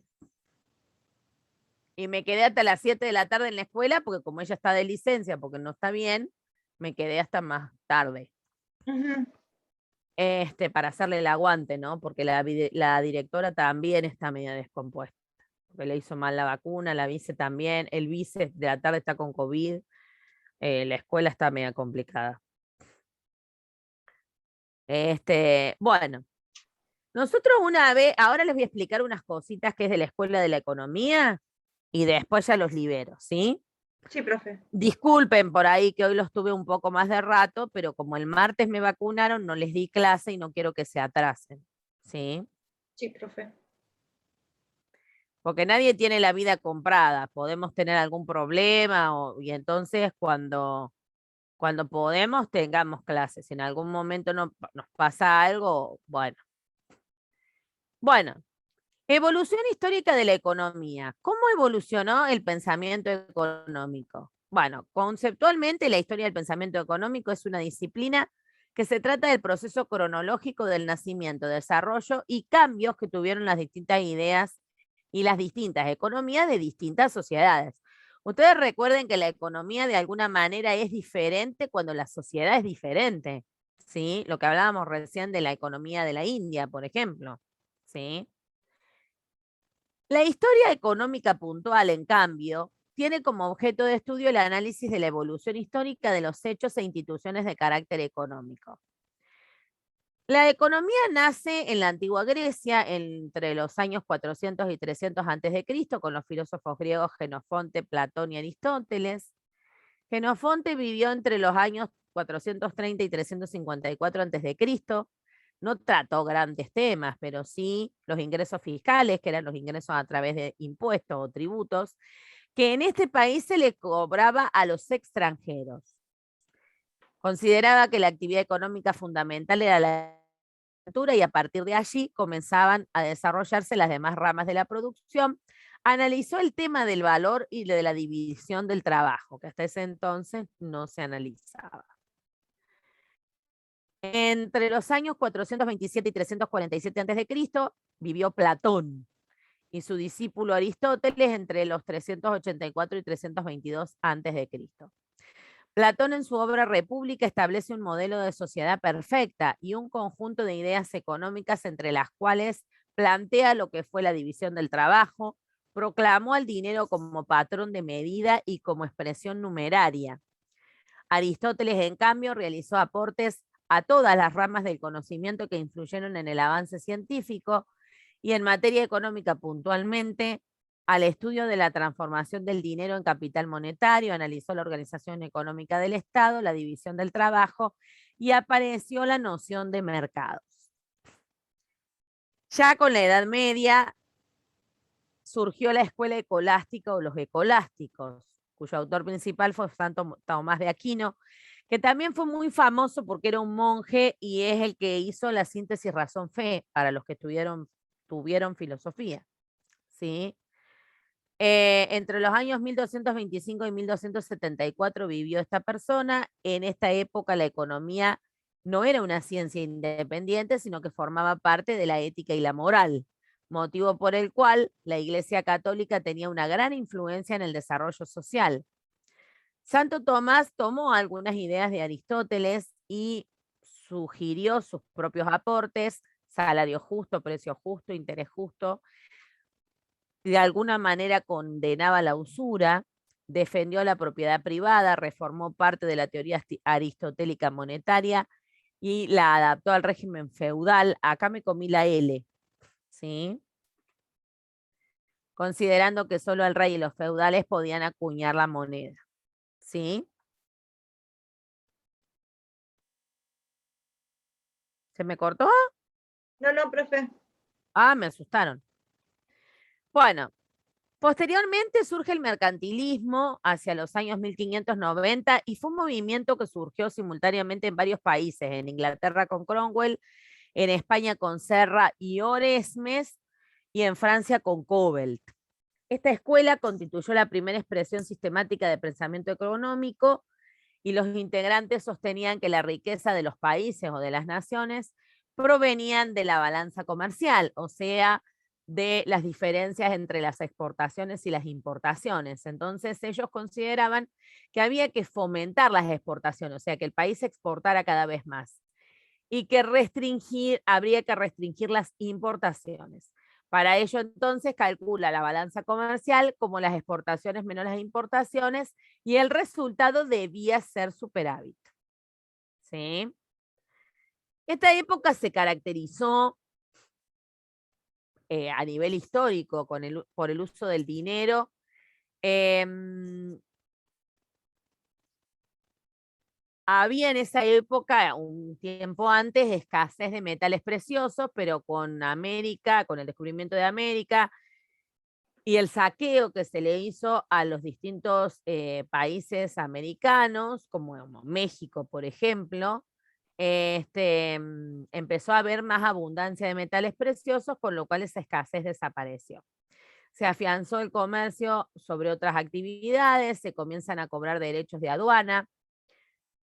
y me quedé hasta las 7 de la tarde en la escuela, porque como ella está de licencia, porque no está bien, me quedé hasta más tarde. Para hacerle el aguante, ¿no? Porque la directora también está media descompuesta, porque le hizo mal la vacuna, la vice también, el vice de la tarde está con COVID, la escuela está media complicada. Bueno, nosotros una vez, ahora les voy a explicar unas cositas que es de la Escuela de la Economía y después ya los libero, ¿sí? Sí, profe. Disculpen por ahí que hoy los tuve un poco más de rato, pero como el martes me vacunaron, no les di clase y no quiero que se atrasen, ¿sí? Sí, profe. Porque nadie tiene la vida comprada, podemos tener algún problema y entonces cuando podemos tengamos clases. Si en algún momento nos pasa algo, bueno. Bueno, evolución histórica de la economía. ¿Cómo evolucionó el pensamiento económico? Bueno, conceptualmente la historia del pensamiento económico es una disciplina que se trata del proceso cronológico del nacimiento, desarrollo y cambios que tuvieron las distintas ideas y las distintas economías de distintas sociedades. Ustedes recuerden que la economía de alguna manera es diferente cuando la sociedad es diferente, ¿sí? Lo que hablábamos recién de la economía de la India, por ejemplo, ¿sí? La historia económica puntual, en cambio, tiene como objeto de estudio el análisis de la evolución histórica de los hechos e instituciones de carácter económico. La economía nace en la antigua Grecia entre los años 400 y 300 a.C. con los filósofos griegos Genofonte, Platón y Aristóteles. Genofonte vivió entre los años 430 y 354 a.C. No trató grandes temas, pero sí los ingresos fiscales, que eran los ingresos a través de impuestos o tributos, que en este país se le cobraba a los extranjeros. Consideraba que la actividad económica fundamental era la agricultura y a partir de allí comenzaban a desarrollarse las demás ramas de la producción. Analizó el tema del valor y de la división del trabajo, que hasta ese entonces no se analizaba. Entre los años 427 y 347 a.C. vivió Platón y su discípulo Aristóteles entre los 384 y 322 a.C. Platón en su obra República establece un modelo de sociedad perfecta y un conjunto de ideas económicas entre las cuales plantea lo que fue la división del trabajo, proclamó al dinero como patrón de medida y como expresión numeraria. Aristóteles, en cambio, realizó aportes a todas las ramas del conocimiento que influyeron en el avance científico y en materia económica puntualmente al estudio de la transformación del dinero en capital monetario, analizó la organización económica del Estado, la división del trabajo y apareció la noción de mercados. Ya con la Edad Media surgió la escuela escolástica o los escolásticos, cuyo autor principal fue Santo Tomás de Aquino, que también fue muy famoso porque era un monje y es el que hizo la síntesis razón-fe para los que tuvieron filosofía, ¿sí? Entre los años 1225 y 1274 vivió esta persona. En esta época la economía no era una ciencia independiente, sino que formaba parte de la ética y la moral, motivo por el cual la Iglesia Católica tenía una gran influencia en el desarrollo social. Santo Tomás tomó algunas ideas de Aristóteles y sugirió sus propios aportes: salario justo, precio justo, interés justo. De alguna manera condenaba la usura, defendió la propiedad privada, reformó parte de la teoría aristotélica monetaria y la adaptó al régimen feudal. Acá me comí la L, ¿sí? Considerando que solo el rey y los feudales podían acuñar la moneda, ¿sí? ¿Se me cortó? No, no, profe. Ah, me asustaron. Bueno, posteriormente surge el mercantilismo hacia los años 1590 y fue un movimiento que surgió simultáneamente en varios países: en Inglaterra con Cromwell, en España con Serra y Oresmes y en Francia con Cobalt. Esta escuela constituyó la primera expresión sistemática de pensamiento económico y los integrantes sostenían que la riqueza de los países o de las naciones provenían de la balanza comercial, o sea, de las diferencias entre las exportaciones y las importaciones. Entonces ellos consideraban que había que fomentar las exportaciones, o sea, que el país exportara cada vez más, y que habría que restringir las importaciones. Para ello, entonces, calcula la balanza comercial como las exportaciones menos las importaciones, y el resultado debía ser superávit. ¿Sí? Esta época se caracterizó a nivel histórico por el uso del dinero. Había en esa época, un tiempo antes, escasez de metales preciosos, pero con América, con el descubrimiento de América y el saqueo que se le hizo a los distintos países americanos, como México, por ejemplo, empezó a haber más abundancia de metales preciosos, con lo cual esa escasez desapareció. Se afianzó el comercio sobre otras actividades, se comienzan a cobrar derechos de aduana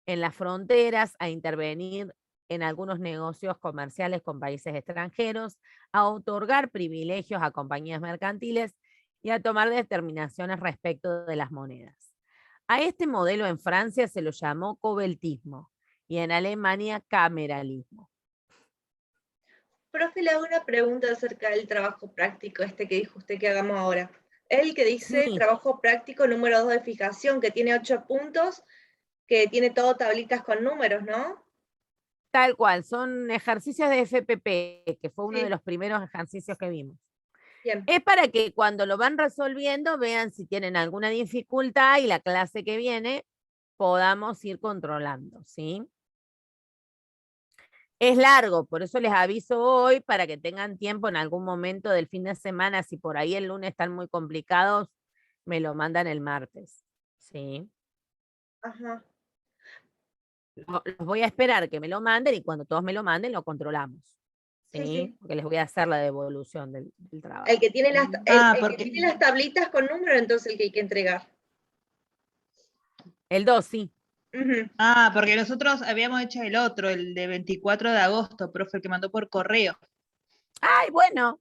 en las fronteras, a intervenir en algunos negocios comerciales con países extranjeros, a otorgar privilegios a compañías mercantiles y a tomar determinaciones respecto de las monedas. A este modelo en Francia se lo llamó cobeltismo y en Alemania cameralismo. Profe, le hago una pregunta acerca del trabajo práctico, que dijo usted que hagamos ahora. Es el que dice Sí. trabajo práctico número 2 de fijación, que tiene 8 puntos, que tiene todo tablitas con números, ¿no? Tal cual, son ejercicios de FPP, que fue uno Sí. de los primeros ejercicios que vimos. Bien. Es para que cuando lo van resolviendo vean si tienen alguna dificultad y la clase que viene podamos ir controlando, ¿sí? Es largo, por eso les aviso hoy para que tengan tiempo en algún momento del fin de semana. Si por ahí el lunes están muy complicados, me lo mandan el martes, ¿sí? Ajá. Los voy a esperar que me lo manden y cuando todos me lo manden lo controlamos, ¿sí? Sí, sí. Porque les voy a hacer la devolución del trabajo. El que tiene las, porque que tiene las tablitas con números, entonces el que hay que entregar. El 2, sí. Ujú. porque nosotros habíamos hecho el otro, el de 24 de agosto, profe, el que mandó por correo. Ay, bueno.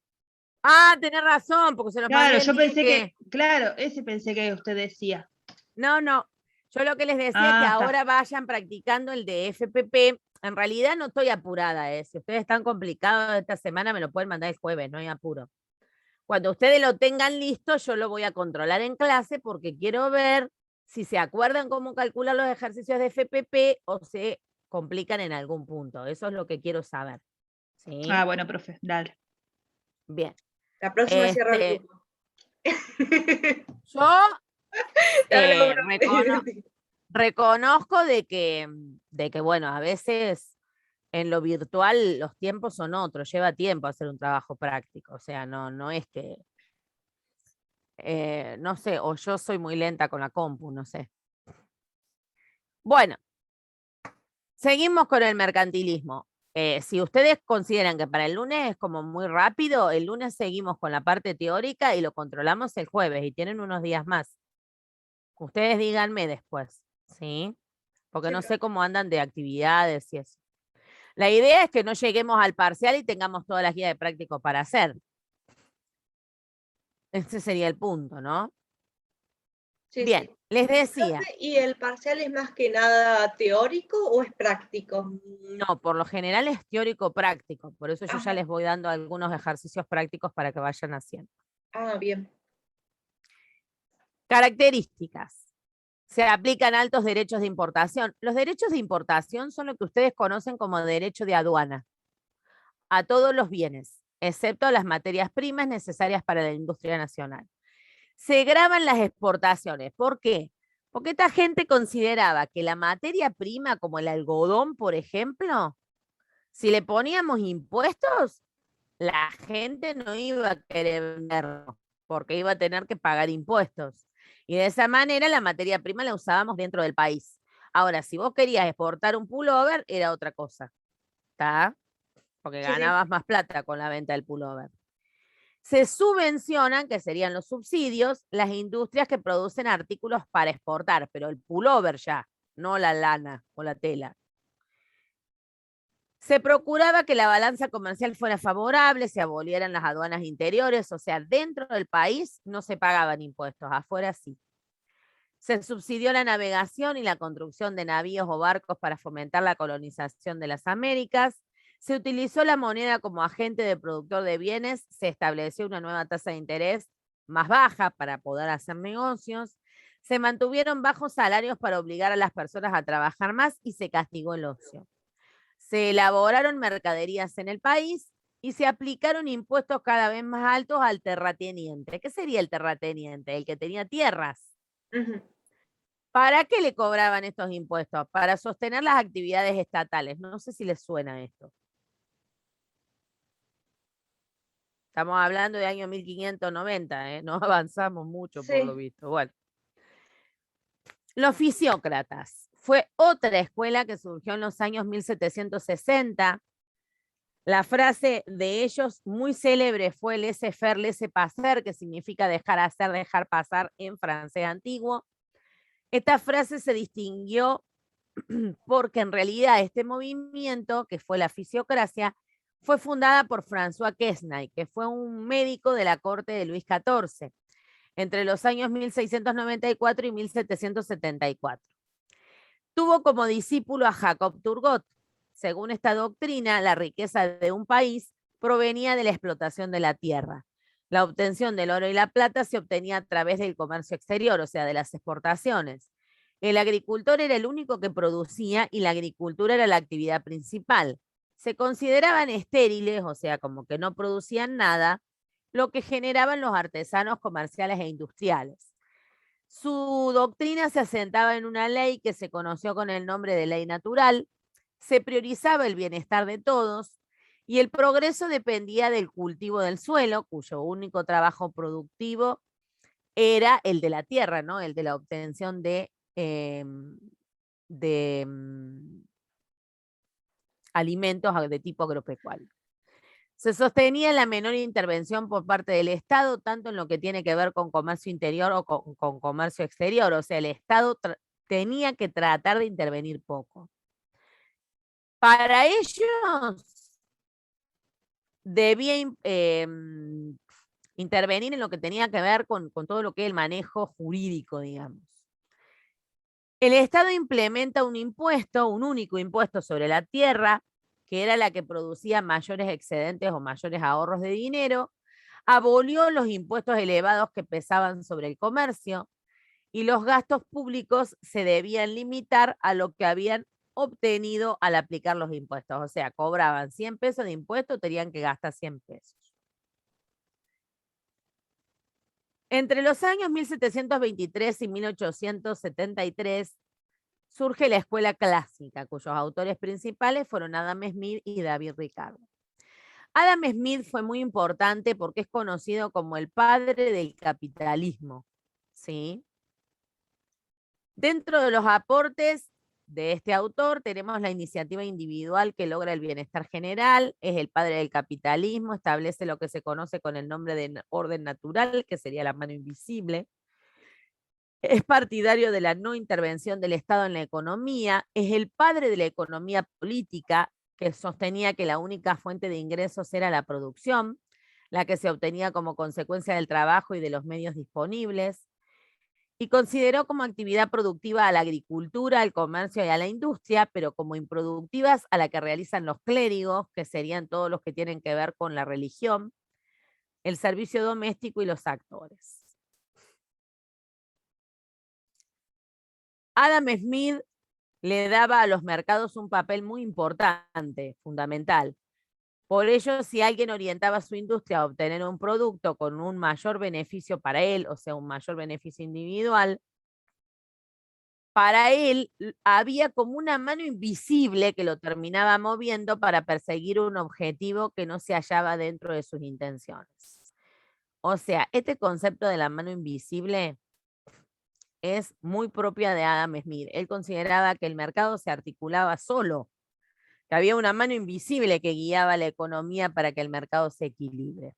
Ah, tenés razón, porque se los mandé Claro, el yo día pensé claro, ese pensé que usted decía. No, yo lo que les decía es que está. ahora vayan practicando el de FPP. En realidad no estoy apurada, si ustedes están complicados esta semana me lo pueden mandar el jueves, no hay apuro. Cuando ustedes lo tengan listo, yo lo voy a controlar en clase porque quiero ver si se acuerdan cómo calcular los ejercicios de FPP o se complican en algún punto. Eso es lo que quiero saber. ¿Sí? Bueno, profe, dale. Bien. La próxima cierro el grupo. Yo reconozco de que, bueno, a veces en lo virtual los tiempos son otros, lleva tiempo hacer un trabajo práctico, o sea, no es que, no sé, o yo soy muy lenta con la compu, no sé. Bueno, seguimos con el mercantilismo. Si ustedes consideran que para el lunes es como muy rápido, el lunes seguimos con la parte teórica y lo controlamos el jueves y tienen unos días más. Ustedes díganme después, ¿sí? Porque Sí, no sé cómo andan de actividades y eso. La idea es que no lleguemos al parcial y tengamos todas las guías de prácticos para hacer. Ese sería el punto, ¿no? sí, Bien, sí. les decía. Profe, ¿y el parcial es más que nada teórico o es práctico? No, por lo general es teórico práctico, por eso yo ya Ajá. les voy dando algunos ejercicios prácticos para que vayan haciendo. Ah, bien. Características. Se aplican altos derechos de importación. Los derechos de importación son lo que ustedes conocen como derecho de aduana a todos los bienes, excepto las materias primas necesarias para la industria nacional. Se graban las exportaciones. ¿Por qué? Porque esta gente consideraba que la materia prima, como el algodón, por ejemplo, si le poníamos impuestos, la gente no iba a querer venderlo, porque iba a tener que pagar impuestos. Y de esa manera la materia prima la usábamos dentro del país. Ahora, si vos querías exportar un pullover, era otra cosa, ¿está? Porque Sí, sí. ganabas más plata con la venta del pullover. Se subvencionan, que serían los subsidios, las industrias que producen artículos para exportar, pero el pullover ya, no la lana o la tela. Se procuraba que la balanza comercial fuera favorable, se abolieran las aduanas interiores, o sea, dentro del país no se pagaban impuestos, afuera sí. Se subsidió la navegación y la construcción de navíos o barcos para fomentar la colonización de las Américas. Se utilizó la moneda como agente de productor de bienes, se estableció una nueva tasa de interés más baja para poder hacer negocios. Se mantuvieron bajos salarios para obligar a las personas a trabajar más y se castigó el ocio. Se elaboraron mercaderías en el país y se aplicaron impuestos cada vez más altos al terrateniente. ¿Qué sería el terrateniente? El que tenía tierras. Ujú. ¿Para qué le cobraban estos impuestos? Para sostener las actividades estatales. No sé si les suena esto. Estamos hablando de año 1590, ¿eh? No avanzamos mucho por lo Sí. visto. Bueno. Los fisiócratas. Fue otra escuela que surgió en los años 1760. La frase de ellos muy célebre fue laissez-faire, laissez-passer, que significa dejar hacer, dejar pasar en francés antiguo. Esta frase se distinguió porque en realidad este movimiento, que fue la fisiocracia, fue fundada por François Quesnay, que fue un médico de la corte de Luis XIV, entre los años 1694 y 1774. Tuvo como discípulo a Jacob Turgot. Según esta doctrina, la riqueza de un país provenía de la explotación de la tierra. La obtención del oro y la plata se obtenía a través del comercio exterior, o sea, de las exportaciones. El agricultor era el único que producía y la agricultura era la actividad principal. Se consideraban estériles, o sea, como que no producían nada, lo que generaban los artesanos comerciales e industriales. Su doctrina se asentaba en una ley que se conoció con el nombre de ley natural, se priorizaba el bienestar de todos y el progreso dependía del cultivo del suelo, cuyo único trabajo productivo era el de la tierra, ¿no? El de la obtención de alimentos de tipo agropecuario. Se sostenía la menor intervención por parte del Estado, tanto en lo que tiene que ver con comercio interior o con comercio exterior. O sea, el Estado tenía que tratar de intervenir poco. Para ellos, debía intervenir en lo que tenía que ver con todo lo que es el manejo jurídico, digamos. El Estado implementa un impuesto, un único impuesto sobre la tierra, que era la que producía mayores excedentes o mayores ahorros de dinero, abolió los impuestos elevados que pesaban sobre el comercio y los gastos públicos se debían limitar a lo que habían obtenido al aplicar los impuestos. O sea, cobraban 100 pesos de impuesto, tenían que gastar 100 pesos. Entre los años 1723 y 1873 surge la escuela clásica, cuyos autores principales fueron Adam Smith y David Ricardo. Adam Smith fue muy importante porque es conocido como el padre del capitalismo, ¿sí? Dentro de los aportes de este autor tenemos la iniciativa individual que logra el bienestar general, es el padre del capitalismo, establece lo que se conoce con el nombre de orden natural, que sería la mano invisible. Es partidario de la no intervención del Estado en la economía, es el padre de la economía política, que sostenía que la única fuente de ingresos era la producción, la que se obtenía como consecuencia del trabajo y de los medios disponibles, y consideró como actividad productiva a la agricultura, al comercio y a la industria, pero como improductivas a la que realizan los clérigos, que serían todos los que tienen que ver con la religión, el servicio doméstico y los actores. Adam Smith le daba a los mercados un papel muy importante, fundamental. Por ello, si alguien orientaba su industria a obtener un producto con un mayor beneficio para él, o sea, un mayor beneficio individual, para él había como una mano invisible que lo terminaba moviendo para perseguir un objetivo que no se hallaba dentro de sus intenciones. O sea, este concepto de la mano invisible es muy propia de Adam Smith. Él consideraba que el mercado se articulaba solo, que había una mano invisible que guiaba la economía para que el mercado se equilibre.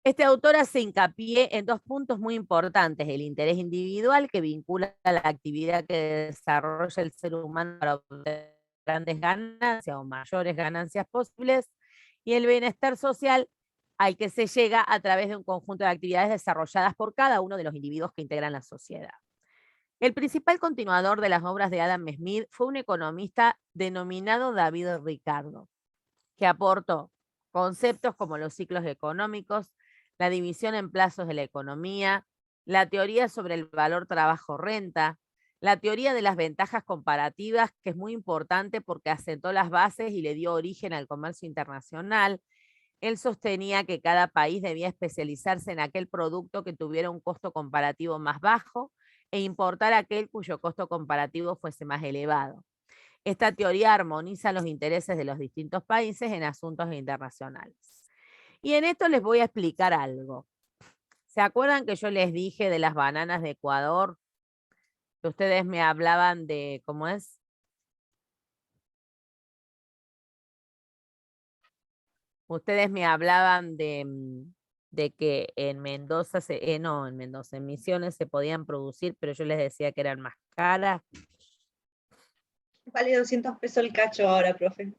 Este autor hace hincapié en dos puntos muy importantes: el interés individual, que vincula a la actividad que desarrolla el ser humano para obtener grandes ganancias o mayores ganancias posibles, y el bienestar social, al que se llega a través de un conjunto de actividades desarrolladas por cada uno de los individuos que integran la sociedad. El principal continuador de las obras de Adam Smith fue un economista denominado David Ricardo, que aportó conceptos como los ciclos económicos, la división en plazos de la economía, la teoría sobre el valor trabajo-renta, la teoría de las ventajas comparativas, que es muy importante porque asentó las bases y le dio origen al comercio internacional. Él sostenía que cada país debía especializarse en aquel producto que tuviera un costo comparativo más bajo e importar aquel cuyo costo comparativo fuese más elevado. Esta teoría armoniza los intereses de los distintos países en asuntos internacionales. Y en esto les voy a explicar algo. ¿Se acuerdan que yo les dije de las bananas de Ecuador? Que ustedes me hablaban de, ¿cómo es? Ustedes me hablaban de que en Mendoza, en Misiones se podían producir, pero yo les decía que eran más caras. Vale 200 pesos el cacho ahora, profe.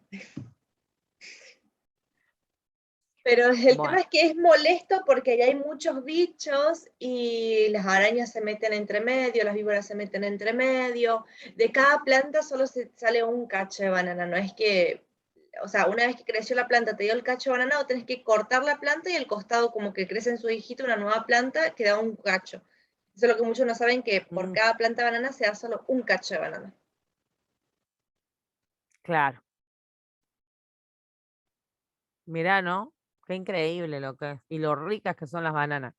Pero el tema es que es molesto porque ahí hay muchos bichos y las arañas se meten entre medio, las víboras se meten entre medio. De cada planta solo se sale un cacho de banana, no es que, o sea, una vez que creció la planta te dio el cacho de banana, o tenés que cortar la planta y el costado como que crece en su hijito una nueva planta que da un cacho. Eso es lo que muchos no saben, que por cada planta de banana se da solo un cacho de banana. Claro. Mirá, ¿no? Qué increíble lo que es. Y lo ricas que son las bananas.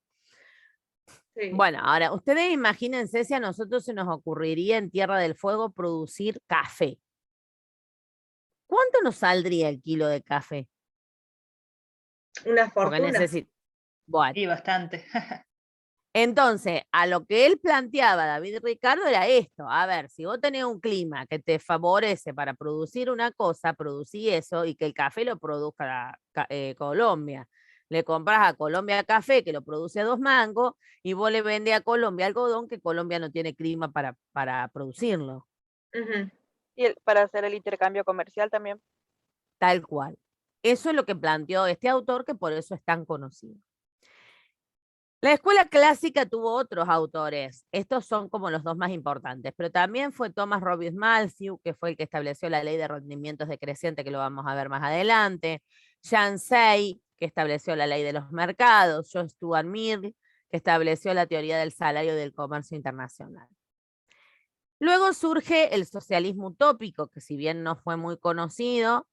Sí. Bueno, ahora, ustedes imagínense si a nosotros se nos ocurriría en Tierra del Fuego producir café. ¿Cuánto nos saldría el kilo de café? Una fortuna. Bueno. Sí, bastante. Entonces, a lo que él planteaba, David Ricardo, era esto. A ver, si vos tenés un clima que te favorece para producir una cosa, producí eso, y que el café lo produzca Colombia. Le compras a Colombia café, que lo produce a 2 mangos, y vos le vendés a Colombia algodón, que Colombia no tiene clima para producirlo. Y para hacer el intercambio comercial también. Tal cual. Eso es lo que planteó este autor, que por eso es tan conocido. La escuela clásica tuvo otros autores. Estos son como los dos más importantes, pero también fue Thomas Robbins Malthus, que fue el que estableció la ley de rendimientos decrecientes, que lo vamos a ver más adelante. Jan Say, que estableció la ley de los mercados. John Stuart Mill, que estableció la teoría del salario y del comercio internacional. Luego surge el socialismo utópico, que si bien no fue muy conocido,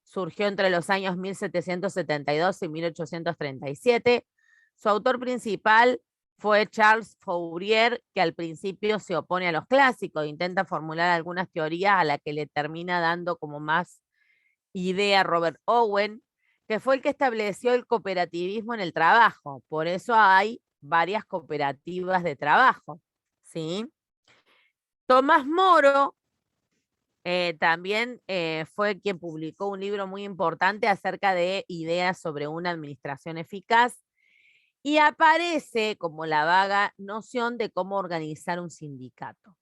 surgió entre los años 1772 y 1837. Su autor principal fue Charles Fourier, que al principio se opone a los clásicos, intenta formular algunas teorías a las que le termina dando como más idea Robert Owen, que fue el que estableció el cooperativismo en el trabajo. Por eso hay varias cooperativas de trabajo, ¿sí? Tomás Moro También fue quien publicó un libro muy importante acerca de ideas sobre una administración eficaz y aparece como la vaga noción de cómo organizar un sindicato.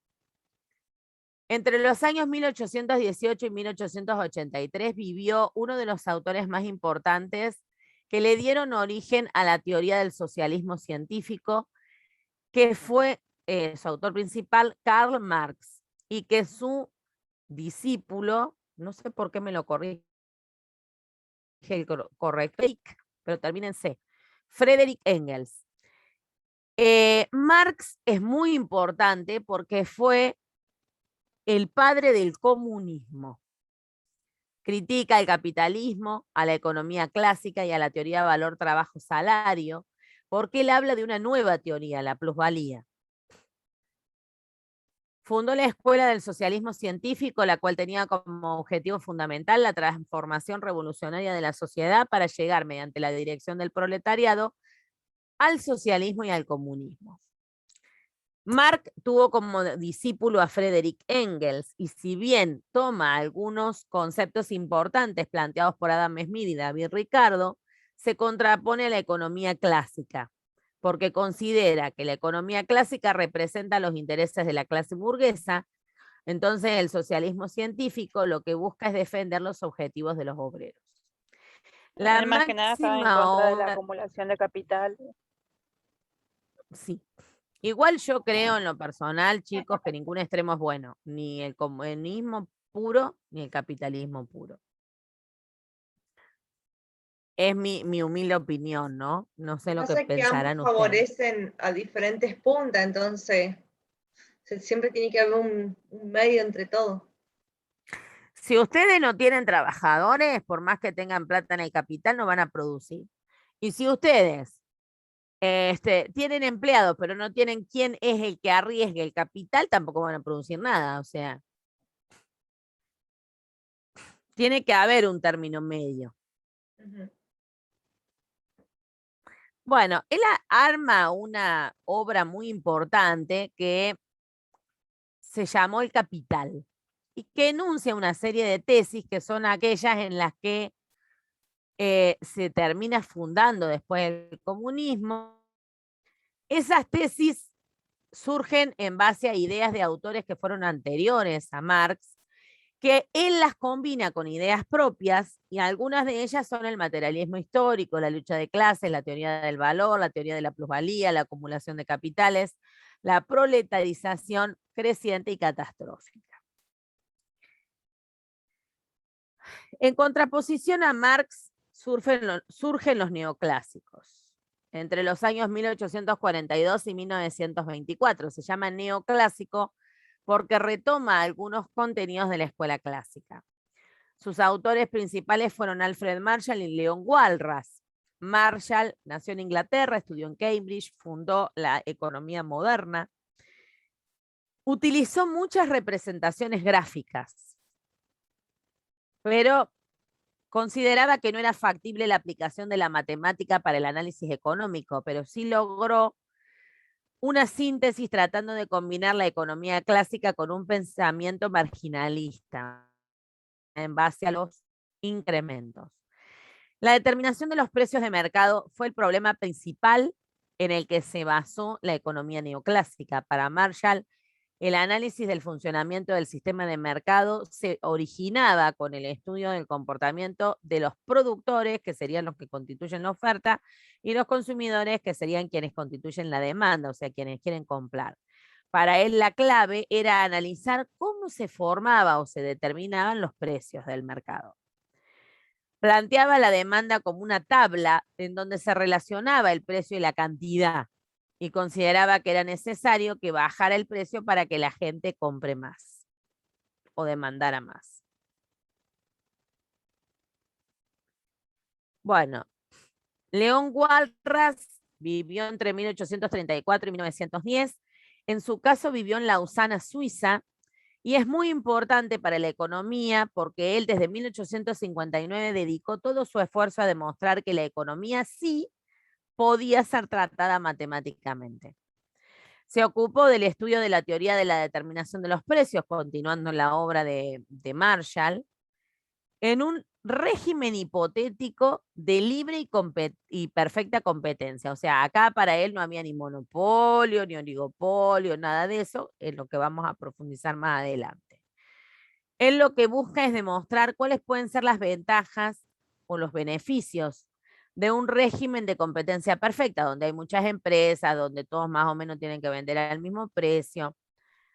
Entre los años 1818 y 1883 vivió uno de los autores más importantes que le dieron origen a la teoría del socialismo científico, que fue su autor principal, Karl Marx, y que su discípulo, no sé por qué me lo corrige el correcto, pero termina en C, Friedrich Engels. Marx es muy importante porque fue el padre del comunismo. Critica el capitalismo, a la economía clásica y a la teoría de valor, trabajo, salario, porque él habla de una nueva teoría, la plusvalía. Fundó la Escuela del Socialismo Científico, la cual tenía como objetivo fundamental la transformación revolucionaria de la sociedad para llegar, mediante la dirección del proletariado, al socialismo y al comunismo. Marx tuvo como discípulo a Friedrich Engels, y si bien toma algunos conceptos importantes planteados por Adam Smith y David Ricardo, se contrapone a la economía clásica, porque considera que la economía clásica representa los intereses de la clase burguesa. Entonces el socialismo científico lo que busca es defender los objetivos de los obreros. La Más que nada estaba en máxima contra de la obra, acumulación de capital. sí. Igual yo creo en lo personal, chicos, que ningún extremo es bueno, ni el comunismo puro, ni el capitalismo puro. Es mi humilde opinión, ¿no? No sé lo que Pasa que pensarán ambos ustedes. favorecen a diferentes puntas, entonces siempre tiene que haber un medio entre todo. Si ustedes no tienen trabajadores, por más que tengan plata en el capital, no van a producir. Y si ustedes tienen empleados, pero no tienen quién es el que arriesgue el capital, tampoco van a producir nada. O sea, tiene que haber un término medio. Bueno, él arma una obra muy importante que se llamó El Capital y que enuncia una serie de tesis que son aquellas en las que se termina fundando después el comunismo. Esas tesis surgen en base a ideas de autores que fueron anteriores a Marx, que él las combina con ideas propias, y algunas de ellas son el materialismo histórico, la lucha de clases, la teoría del valor, la teoría de la plusvalía, la acumulación de capitales, la proletarización creciente y catastrófica. En contraposición a Marx surgen los neoclásicos. Entre los años 1842 y 1924 se llama neoclásico porque retoma algunos contenidos de la escuela clásica. Sus autores principales fueron Alfred Marshall y Leon Walras. Marshall nació en Inglaterra, estudió en Cambridge, fundó la economía moderna. Utilizó muchas representaciones gráficas, pero consideraba que no era factible la aplicación de la matemática para el análisis económico, pero sí logró una síntesis tratando de combinar la economía clásica con un pensamiento marginalista en base a los incrementos. La determinación de los precios de mercado fue el problema principal en el que se basó la economía neoclásica. Para Marshall, el análisis del funcionamiento del sistema de mercado se originaba con el estudio del comportamiento de los productores, que serían los que constituyen la oferta, y los consumidores, que serían quienes constituyen la demanda, o sea, quienes quieren comprar. Para él la clave era analizar cómo se formaba o se determinaban los precios del mercado. Planteaba la demanda como una tabla en donde se relacionaba el precio y la cantidad, y consideraba que era necesario que bajara el precio para que la gente compre más o demandara más. Bueno, Leon Walras vivió entre 1834 y 1910. En su caso vivió en Lausana, Suiza, y es muy importante para la economía porque él desde 1859 dedicó todo su esfuerzo a demostrar que la economía sí podía ser tratada matemáticamente. Se ocupó del estudio de la teoría de la determinación de los precios, continuando la obra de Marshall, en un régimen hipotético de libre y perfecta competencia. O sea, acá para él no había ni monopolio, ni oligopolio, nada de eso, en lo que vamos a profundizar más adelante. Él lo que busca es demostrar cuáles pueden ser las ventajas o los beneficios de un régimen de competencia perfecta, donde hay muchas empresas, donde todos más o menos tienen que vender al mismo precio,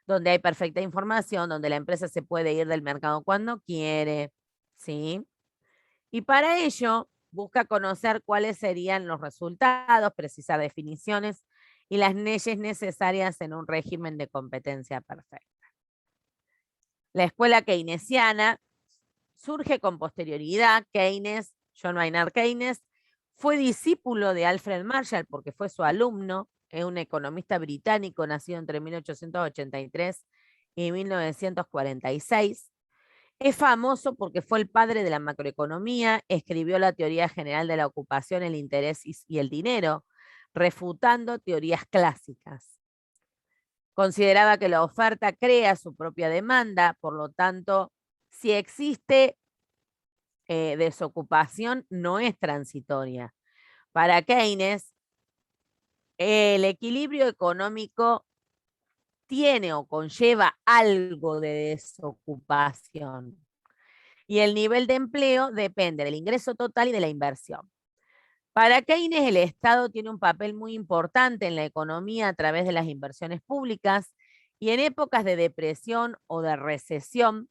donde hay perfecta información, donde la empresa se puede ir del mercado cuando quiere, ¿sí? Y para ello busca conocer cuáles serían los resultados, precisar definiciones y las leyes necesarias en un régimen de competencia perfecta. La escuela keynesiana surge con posterioridad. Keynes, John Maynard Keynes, fue discípulo de Alfred Marshall porque fue su alumno, es un economista británico nacido entre 1883 y 1946. Es famoso porque fue el padre de la macroeconomía, escribió la teoría general de la ocupación, el interés y el dinero, refutando teorías clásicas. Consideraba que la oferta crea su propia demanda, por lo tanto, si existe desocupación, no es transitoria. Para Keynes, el equilibrio económico tiene o conlleva algo de desocupación. Y el nivel de empleo depende del ingreso total y de la inversión. Para Keynes, el Estado tiene un papel muy importante en la economía a través de las inversiones públicas y en épocas de depresión o de recesión,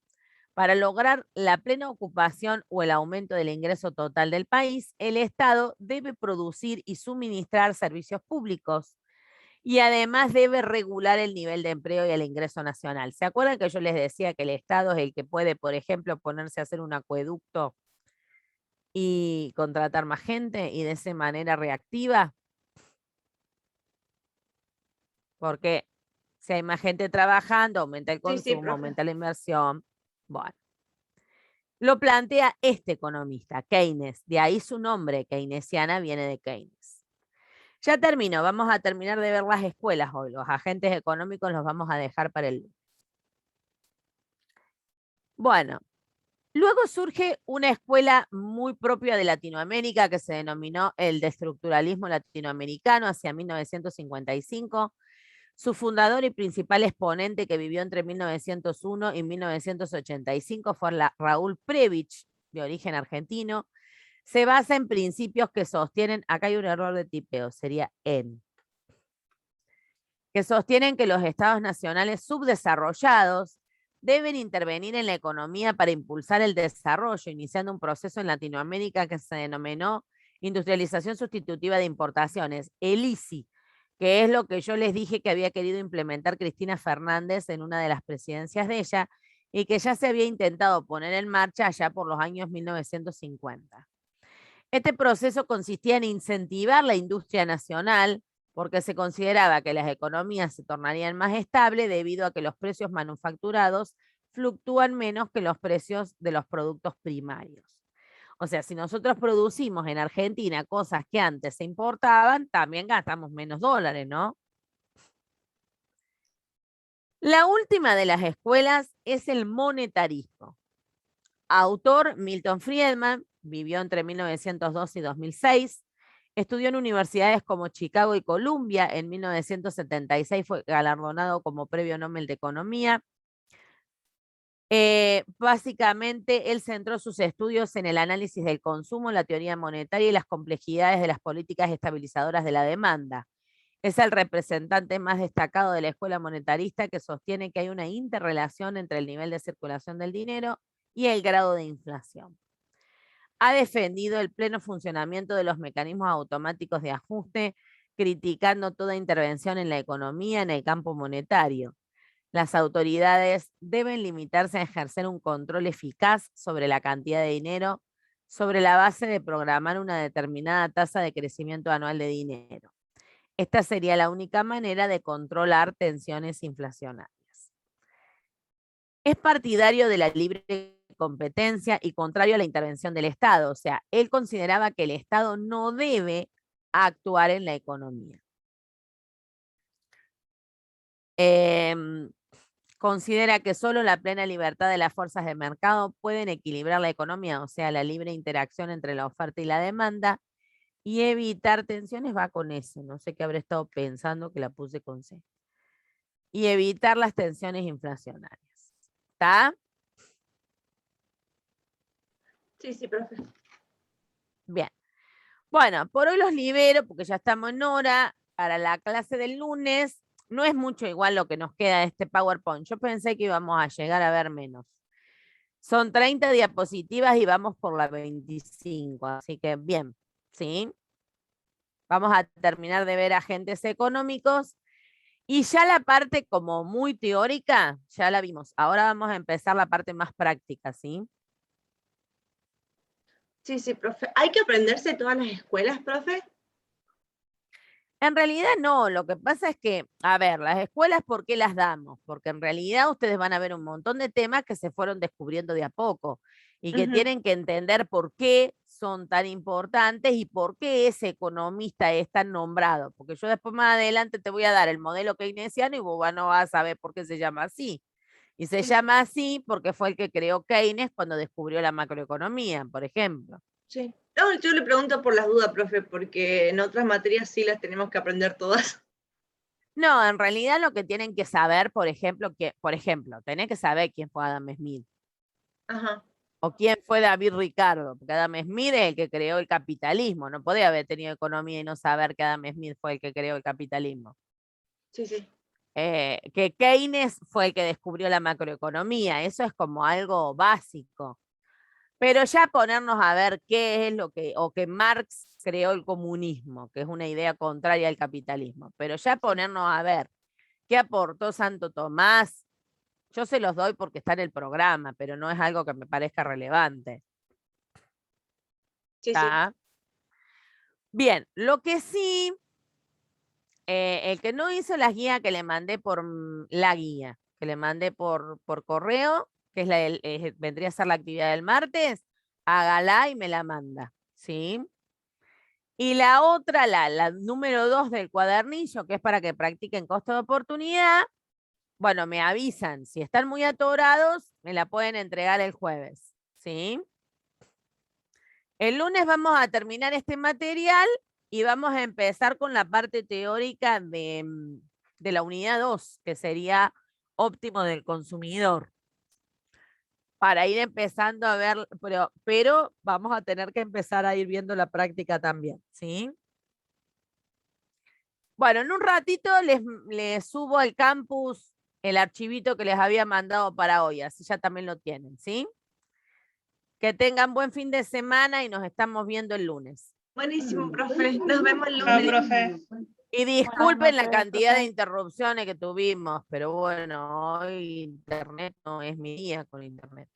para lograr la plena ocupación o el aumento del ingreso total del país, el Estado debe producir y suministrar servicios públicos y además debe regular el nivel de empleo y el ingreso nacional. ¿Se acuerdan que yo les decía que el Estado es el que puede, por ejemplo, ponerse a hacer un acueducto y contratar más gente y de esa manera reactiva? Porque si hay más gente trabajando, aumenta el consumo, profe. aumenta la inversión. Bueno. Lo plantea este economista, Keynes. De ahí su nombre, keynesiana, viene de Keynes. Ya termino, vamos a terminar de ver las escuelas hoy. Los agentes económicos los vamos a dejar para el lunes. Bueno, luego surge una escuela muy propia de Latinoamérica que se denominó el de estructuralismo latinoamericano hacia 1955. Su fundador y principal exponente, que vivió entre 1901 y 1985, fue Raúl Prebisch, de origen argentino. Se basa en principios que sostienen, acá hay un error de tipeo, sería que sostienen que los estados nacionales subdesarrollados deben intervenir en la economía para impulsar el desarrollo, iniciando un proceso en Latinoamérica que se denominó industrialización sustitutiva de importaciones, el ISI, que es lo que yo les dije que había querido implementar Cristina Fernández en una de las presidencias de ella y que ya se había intentado poner en marcha allá por los años 1950. Este proceso consistía en incentivar la industria nacional porque se consideraba que las economías se tornarían más estables debido a que los precios manufacturados fluctúan menos que los precios de los productos primarios. O sea, si nosotros producimos en Argentina cosas que antes se importaban, también gastamos menos dólares, ¿no? La última de las escuelas es el monetarismo. Autor Milton Friedman, vivió entre 1902 y 2006, estudió en universidades como Chicago y Columbia, en 1976 fue galardonado como Premio Nobel de Economía. Básicamente, él centró sus estudios en el análisis del consumo, la teoría monetaria y las complejidades de las políticas estabilizadoras de la demanda. Es el representante más destacado de la escuela monetarista que sostiene que hay una interrelación entre el nivel de circulación del dinero y el grado de inflación. Ha defendido el pleno funcionamiento de los mecanismos automáticos de ajuste, criticando toda intervención en la economía en el campo monetario. Las autoridades deben limitarse a ejercer un control eficaz sobre la cantidad de dinero sobre la base de programar una determinada tasa de crecimiento anual de dinero. Esta sería la única manera de controlar tensiones inflacionarias. Es partidario de la libre competencia y contrario a la intervención del Estado. O sea, él consideraba que el Estado no debe actuar en la economía. Considera que solo la plena libertad de las fuerzas de mercado pueden equilibrar la economía, o sea, la libre interacción entre la oferta y la demanda, y evitar tensiones va con eso. No sé qué habré estado pensando que la puse con C. Y evitar las tensiones inflacionarias. ¿Está? Sí, profe. Bien. Bueno, por hoy los libero porque ya estamos en hora para la clase del lunes. No es mucho igual lo que nos queda de este PowerPoint. Yo pensé que íbamos a llegar a ver menos. Son 30 diapositivas y vamos por la 25, así que bien, ¿sí? Vamos a terminar de ver agentes económicos y ya la parte como muy teórica, ya la vimos. Ahora vamos a empezar la parte más práctica, ¿sí? Sí, profe. ¿Hay que aprenderse todas las escuelas, profe? En realidad no, lo que pasa es que, a ver, las escuelas, ¿por qué las damos? Porque en realidad ustedes van a ver un montón de temas que se fueron descubriendo de a poco y que tienen que entender por qué son tan importantes y por qué ese economista es tan nombrado. Porque yo después más adelante te voy a dar el modelo keynesiano y vos no vas a saber por qué se llama así. Y se llama así porque fue el que creó Keynes cuando descubrió la macroeconomía, por ejemplo. Sí. No, yo le pregunto por las dudas, profe, porque en otras materias sí las tenemos que aprender todas. No, en realidad lo que tienen que saber, por ejemplo, tenés que saber quién fue Adam Smith Ajá. o quién fue David Ricardo, porque Adam Smith es el que creó el capitalismo. No podía haber tenido economía y no saber que Adam Smith fue el que creó el capitalismo. Sí. Que Keynes fue el que descubrió la macroeconomía. Eso es como algo básico. Pero ya ponernos a ver qué es lo que, o que Marx creó el comunismo, que es una idea contraria al capitalismo. Pero ya ponernos a ver qué aportó Santo Tomás, yo se los doy porque está en el programa, pero no es algo que me parezca relevante. Sí. ¿Está? Bien, lo que sí, el que no hizo las guías que le mandé por la guía, que le mandé por correo, que es vendría a ser la actividad del martes, hágala y me la manda, ¿sí? Y la otra, la número 2 del cuadernillo, que es para que practiquen costo de oportunidad, bueno, me avisan. Si están muy atorados, me la pueden entregar el jueves, ¿sí? El lunes vamos a terminar este material y vamos a empezar con la parte teórica de la unidad 2, que sería óptimo del consumidor. Para ir empezando a ver, pero vamos a tener que empezar a ir viendo la práctica también, ¿sí? Bueno, en un ratito les subo al campus el archivito que les había mandado para hoy, así ya también lo tienen, ¿sí? Que tengan buen fin de semana y nos estamos viendo el lunes. Buenísimo, profe. Nos vemos el Chao, lunes. profe. Y disculpen la noches, cantidad de profe. interrupciones que tuvimos, pero bueno, hoy internet no es mi día con internet.